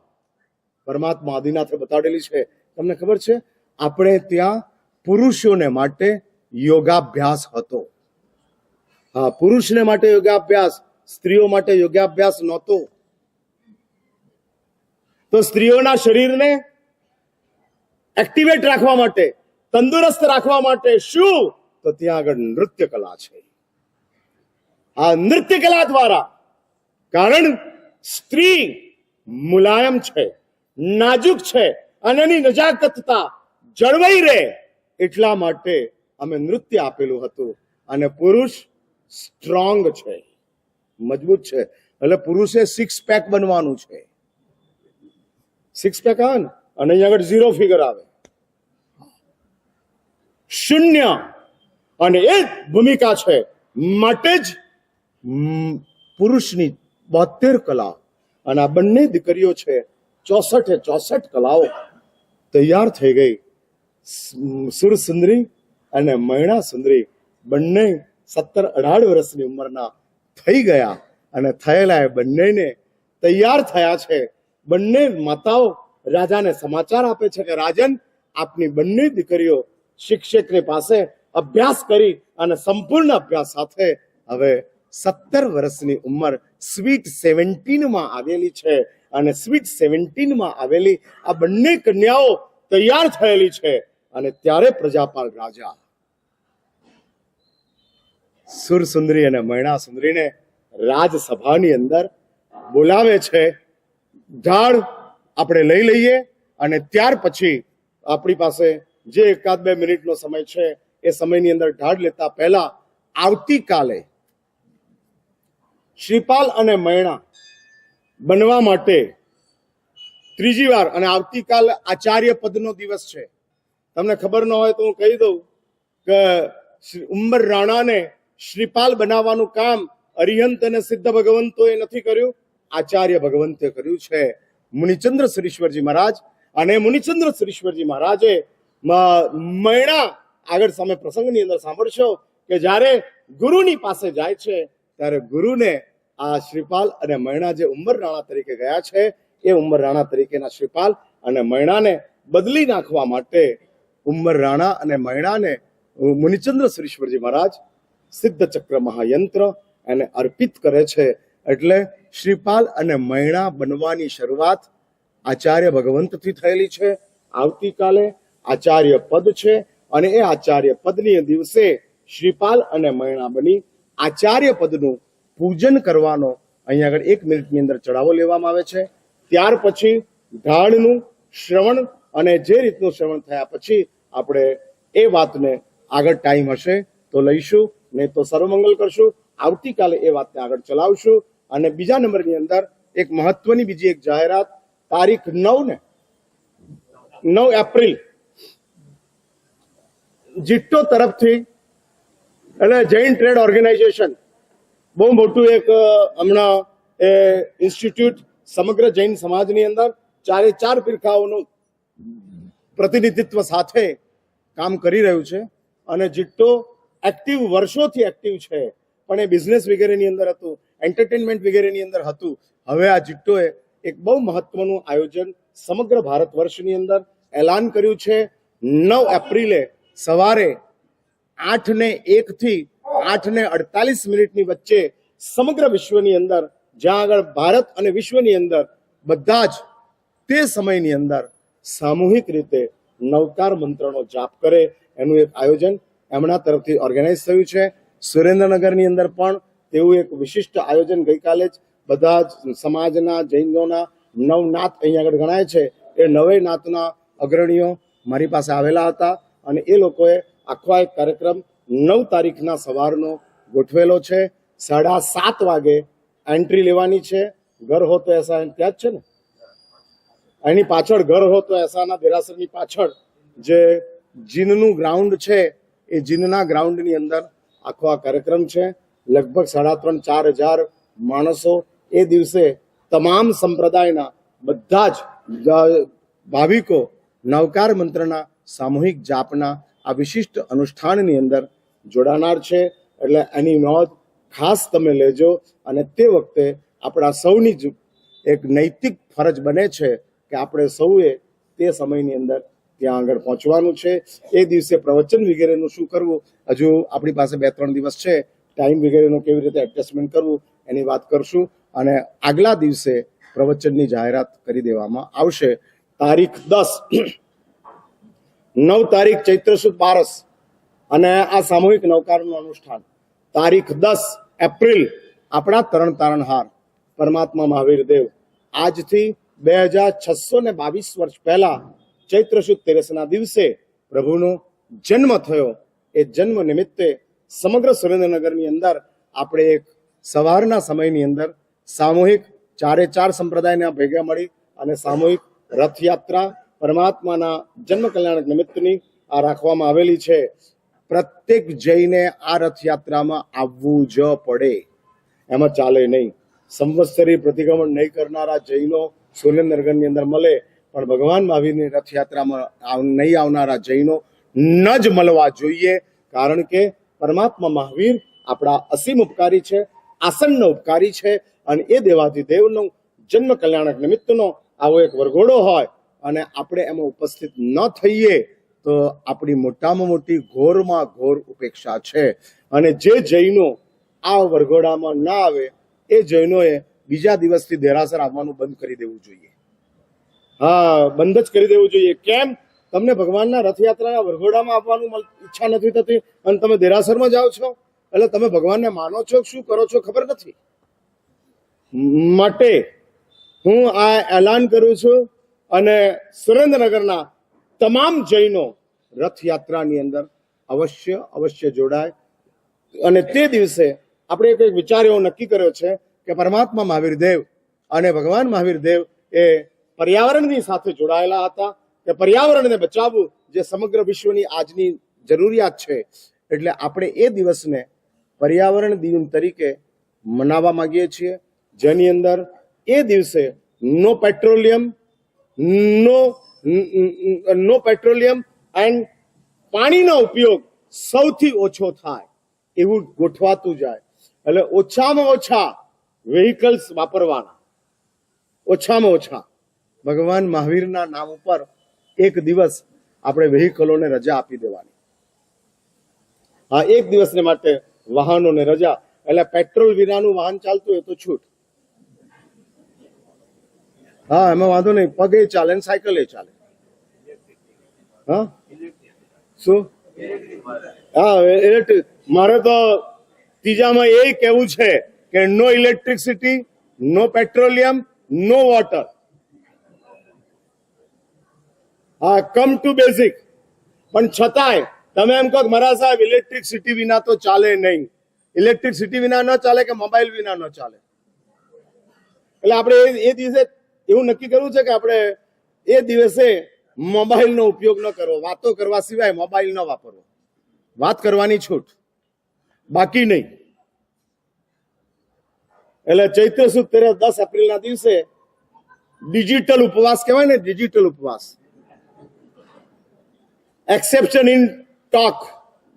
પરમાત્મા આદિનાથે બતાડેલી છે. તમને ખબર છે, આપણે ત્યાં પુરુષોને માટે યોગાભ્યાસ હતો. હા, પુરુષને માટે યોગાભ્યાસ, સ્ત્રીઓ માટે યોગાભ્યાસ નહોતો. તો સ્ત્રીઓના શરીરને એક્ટિવેટ રાખવા માટે, તંદુરસ્ત રાખવા માટે શું? તો ત્યાં આગળ નૃત્ય કલા છે. આ નૃત્ય કલા દ્વારા, કારણ સ્ત્રી મુલાયમ છે, નાજુક છે, અને એની નજાકતતા જળવાઈ રહે એટલા માટે અમે નૃત્ય આપેલું હતું. અને પુરુષ સ્ટ્રોંગ છે, મજબૂત છે, એટલે પુરુષે 6 પેક બનવાનું છે. 6 પેક આવે ને, અને અહીંયા આગળ 0 ફિગર આવે, શૂન્ય. અને એ જ ભૂમિકા છે. માટે જ પુરુષની 72 કલા, અને આ બંને દીકરીઓ છે 64 કલાઓ તૈયાર થઈ ગઈ. સુર સુંદરી અને મૈણા સુંદરી બંને 17-18 વર્ષની ઉંમરના થઈ ગયા. અને થયેલા એ બંનેને તૈયાર થયા છે. બંને માતાઓ રાજાને સમાચાર આપે છે કે રાજન, આપની બંને દીકરીઓ શિક્ષકની પાસે અભ્યાસ કરી અને સંપૂર્ણ અભ્યાસ સાથે હવે 17 વર્ષની ઉંમર સ્વીટ 17 માં આવેલી છે. અને સ્વીટ 17 માં આવેલી આ બંને કન્યાઓ તૈયાર થયેલી છે. અને ત્યારે પ્રજાપાલ રાજા સુરસુંદરી અને મૈણા સુંદરીને રાજસભાની અંદર બોલાવે છે. ઢાળ આપણે લઈ લઈએ, અને ત્યાર પછી આપણી પાસે જે 1-2 મિનિટનો સમય છે એ સમયની અંદર ઢાળ લેતા પહેલા આવતીકાલે શ્રીપાલ અને મૈણા બનવા માટે ત્રીજી વાર, અને આવતીકાલ આચાર્ય પદનો દિવસ છે. તમને ખબર ન હોય તો હું કહી દઉં કે ઉંબર રાણાને શ્રીપાલ બનાવવાનું કામ અરિહંત અને સિદ્ધ ભગવંતોએ નથી કર્યું, આચાર્ય ભગવંતે કર્યું છે. મુનિચંદ્ર શ્રીશ્વરજી મહારાજ, અને મુનિચંદ્ર શ્રીશ્વરજી મહારાજે મૈણા આગળ સામે પ્રસંગની અંદર સાંભળશો કે જ્યારે ગુરુની પાસે જાય છે ત્યારે ગુરુને આ શ્રીપાલ અને મૈણા જે ઉંબર રાણા તરીકે ગયા છે એ ઉંબર રાણા તરીકેના શ્રીપાલ અને મૈણાને બદલી નાખવા માટે ઉંબર રાણા અને મૈણાને મુનિચંદ્ર શ્રીશ્વરજી મહારાજ સિદ્ધ ચક્ર મહાયંત્ર એને અર્પિત કરે છે. એટલે શ્રીપાલ અને મૈણા બનવાની શરૂઆત આચાર્ય ભગવંતથી થયેલી છે. આવતીકાલે આચાર્ય પદ છે, અને એ આચાર્ય પદની દિવસે શ્રીપાલ અને મૈણા બની આચાર્ય પદનું પૂજન કરવાનો અહીંયા આગળ 1 મિનિટની અંદર ચડાવો લેવામાં આવે છે. ત્યાર પછી ઢાળનું શ્રવણ, અને જે રીતનું શ્રવણ થયા પછી આપણે એ વાતને આગળ ટાઈમ હશે તો લઈશું, નહીં તો સર્વમંગલ કરશું. આવતીકાલે એ વાતને આગળ ચલાવશું. અને બીજા નંબરની અંદર એક મહત્વની બીજી એક જાહેરાત, તારીખ 9 એપ્રિલ જીટ્ટો તરફથી, એટલે જૈન ટ્રેડ ઓર્ગેનાઇઝેશન બહુ મોટું એક હમણાં એ ઇન્સ્ટિટ્યૂટ સમગ્ર જૈન સમાજની અંદર 4 ફિરકાઓનું પ્રતિનિધિત્વ સાથે કામ કરી રહ્યું છે. અને જીટ્ટો એક્ટિવ, વર્ષોથી એક્ટિવ છે, પણ એ બિઝનેસ વગેરેની અંદર હતું, એન્ટરટેનમેન્ટ વગેરેની અંદર હતું. હવે આ જીટ્ટોએ એક બહુ મહત્વનું આયોજન સમગ્ર ભારત વર્ષની અંદર એલાન કર્યું છે. 9 એપ્રિલે સવારે 8:01 થી 8:48 વચ્ચે સમગ્ર વિશ્વની અંદર, જ્યાં આગળ ભારત અને વિશ્વની અંદર બધા જ તે સમયની અંદર સામૂહિક રીતે નવકાર મંત્રનો જાપ કરે એનું એક આયોજન એમના તરફથી ઓર્ગેનાઇઝ થયું છે. સુરેન્દ્રનગરની અંદર પણ તેવું એક વિશિષ્ટ આયોજન ગઈકાલે જ બધા જ સમાજના જૈનોના નવનાથ અહીંયા આગળ ગણાય છે એ 9 નાથના અગ્રણીઓ મારી પાસે આવેલા હતા, અને એ લોકોએ આખો એક કાર્યક્રમ 9 તારીખના સવારનો ગોઠવેલો છે. 7:30 વાગે એન્ટ્રી લેવાની છે. ઘર હો તો એસા ત્યાં જ છે ને, એની પાછળ ઘર હો તો એસાના દેરાસરની પાછળ જે જીનનું ગ્રાઉન્ડ છે એ જીનના ગ્રાઉન્ડની અંદર આખો આ કાર્યક્રમ છે. લગભગ 3.5-4 હજાર માણસો એ દિવસે તમામ સંપ્રદાયના બધા જ ભાવિકો નવકાર મંત્રના સામૂહિક જાપના આ વિશિષ્ટ અનુષ્ઠાનની અંદર જોડાનાર છે. એટલે એની નોંધ ખાસ તમે લેજો. અને તે વખતે આપણા સૌની જ એક નૈતિક ફરજ બને છે કે આપણે સૌએ તે સમયની અંદર ત્યાં આગળ પહોંચવાનું છે. એ દિવસે પ્રવચન વગેરેનું શું કરવું, હજુ આપણી પાસે 2-3 દિવસ છે, ટાઈમ વગેરેનું કેવી રીતે એડજસ્ટમેન્ટ કરવું એની વાત કરશું. અને આગલા દિવસે પ્રવચનની જાહેરાત કરી દેવામાં આવશે. તારીખ 10 9 તારીખ ચૈત્ર સુદ 12 અને આ સામૂહિક નવકારનું અનુષ્ઠાન તારીખ 10 એપ્રિલ આપણા તરણ તારણહાર પરમાત્મા મહાવીર દેવ આજથી 2622 વર્ષ પહેલા ચૈત્ર સુદ 13ના દિવસે પ્રભુનો જન્મ થયો. એ જન્મ નિમિત્તે સમગ્ર સુરેન્દ્રનગરની અંદર આપણે એક સવારના સમયની અંદર સામૂહિક 4 સંપ્રદાયના ભેગા મળી અને સામૂહિક રથયાત્રા પરમાત્માના જન્મ કલ્યાણક નિમિત્તની આ રાખવામાં આવેલી છે. પ્રત્યેક જઈને આ રથયાત્રામાં આવવું જ પડે, એમાં ચાલે નહીં. સંવત્સરી પ્રતિક્રમણ નહીં કરનારા જૈનો સુરેન્દ્રનગરની અંદર મળે, પણ ભગવાન મહાવીરની રથયાત્રામાં નહીં આવનારા જૈનો ન જ મળવા જોઈએ. કારણ કે પરમાત્મા મહાવીર આપણા અસીમ ઉપકારી છે, આસન્ન ઉપકારી છે, અને એ દેવાધિદેવનો જન્મ કલ્યાણક નિમિત્તનો આવો એક વરઘોડો હોય અને આપણે એમાં ઉપસ્થિત ન થઈએ તો આપણી મોટામાં મોટી ઘોરમાં ઘોર ઉપેક્ષા છે. અને જે જૈનો આ વરઘોડામાં ના આવે એ જૈનોએ બીજા દિવસથી દેરાસર આવવાનું બંધ કરી દેવું જોઈએ. હા, બંધ જ કરી દેવું જોઈએ. કેમ? તમને ભગવાનના રથયાત્રાના વરઘોડામાં આવવાનું ઈચ્છા નથી થતી અને તમે દેરાસરમાં જાઓ છો, એટલે તમે ભગવાનને માનો છો, શું કરો છો ખબર નથી. માટે હું આ એલાન કરું છું અને સુરેન્દ્રનગરના તમામ જૈનો રથયાત્રાની અંદર અવશ્ય જોડાય. અને તે દિવસે આપણે એક વિચાર એવો નક્કી કર્યો છે કે પરમાત્મા મહાવીર દેવ અને ભગવાન મહાવીર દેવ એ પર્યાવરણની સાથે જોડાયેલા હતા કે પર્યાવરણને બચાવવું જે સમગ્ર વિશ્વની આજની જરૂરિયાત છે. એટલે આપણે એ દિવસને પર્યાવરણ દિન તરીકે મનાવવા માંગીએ છીએ, જેની અંદર એ દિવસે નો પેટ્રોલિયમ એન્ડ પાણીનો ઉપયોગ સૌથી ઓછો થાય એવું ગોઠવાતું જાય. એટલે ઓછામાં ઓછા વેહિકલ્સ વાપરવાના, ઓછામાં ઓછા ભગવાન મહાવીરના નામ ઉપર એક દિવસ આપણે વેહિકલોને રજા આપી દેવાની. હા, એક દિવસને માટે વાહનોને રજા. એટલે પેટ્રોલ વિનાનું વાહન ચાલતું હોય તો છૂટ. હા, એમાં વાંધો નહીં, પગે ચાલે ને સાયકલે ચાલે. હા, શું? હા, ઇલેક્ટ્રિક. મારે તો ત્રીજામાં એ કહેવું છે કે નો ઇલેક્ટ્રિસિટી, નો પેટ્રોલિયમ, નો વોટર. હા, કમ ટુ બેઝિક. પણ છતાંય તમે એમ કહો કે મારા સાહેબ ઇલેક્ટ્રિસિટી વિના તો ચાલે નહીં. ઇલેક્ટ્રિસિટી વિના ન ચાલે કે મોબાઈલ વિના ન ચાલે. એટલે આપણે એ દિવસે એવું નક્કી કરવું છે કે આપણે એ દિવસે મોબાઈલનો ઉપયોગ ન કરવો, વાતો કરવા સિવાય મોબાઈલ ન વાપરવો. વાત કરવાની છૂટ, બાકી નહીં. એટલે ચૈત્ર સુદ 10 એપ્રિલના દિવસે ડિજિટલ ઉપવાસ કહેવાય ને, ડિજિટલ ઉપવાસ. Exception in talk,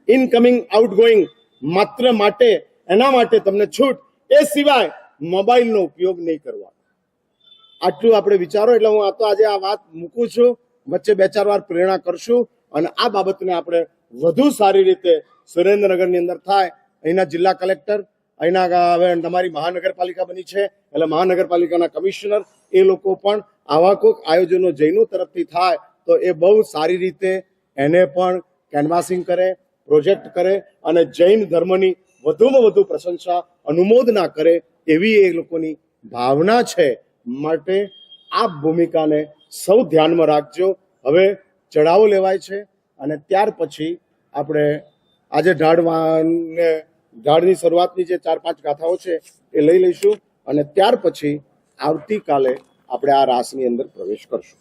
incoming outgoing માત્ર માટે, એના માટે તમને છૂટ. એ સિવાય મોબાઈલનો ઉપયોગ નહીં કરવાનો. આટલું આપણે વિચારો. એટલે હું આ તો આજે આ વાત મૂકું છું, વચ્ચે 2-4 વાર પ્રેરણા કરશું અને આ બાબતને આપણે વધુ સારી રીતે સુરેન્દ્રનગરની અંદર થાય. અહીંના જિલ્લા કલેક્ટર, અહીંના હવે તમારી મહાનગરપાલિકા બની છે એટલે મહાનગરપાલિકાના કમિશનર, એ લોકો પણ આવા કોઈક આયોજનો જૈનો તરફથી થાય તો એ બહુ સારી રીતે એને પણ કેનવાસિંગ કરે, પ્રોજેક્ટ કરે અને જૈન ધર્મની વધુમાં વધુ પ્રશંસા, અનુમોદના કરે એવી એ લોકોની ભાવના છે. માટે આ ભૂમિકાને સૌ ધ્યાનમાં રાખજો. હવે ચઢાવો લેવાય છે અને ત્યાર પછી આપણે આજે ઢાળની શરૂઆતની જે 4-5 ગાથાઓ છે એ લઈ લઈશું અને ત્યાર પછી આવતીકાલે આપણે આ રાસની અંદર પ્રવેશ કરશું.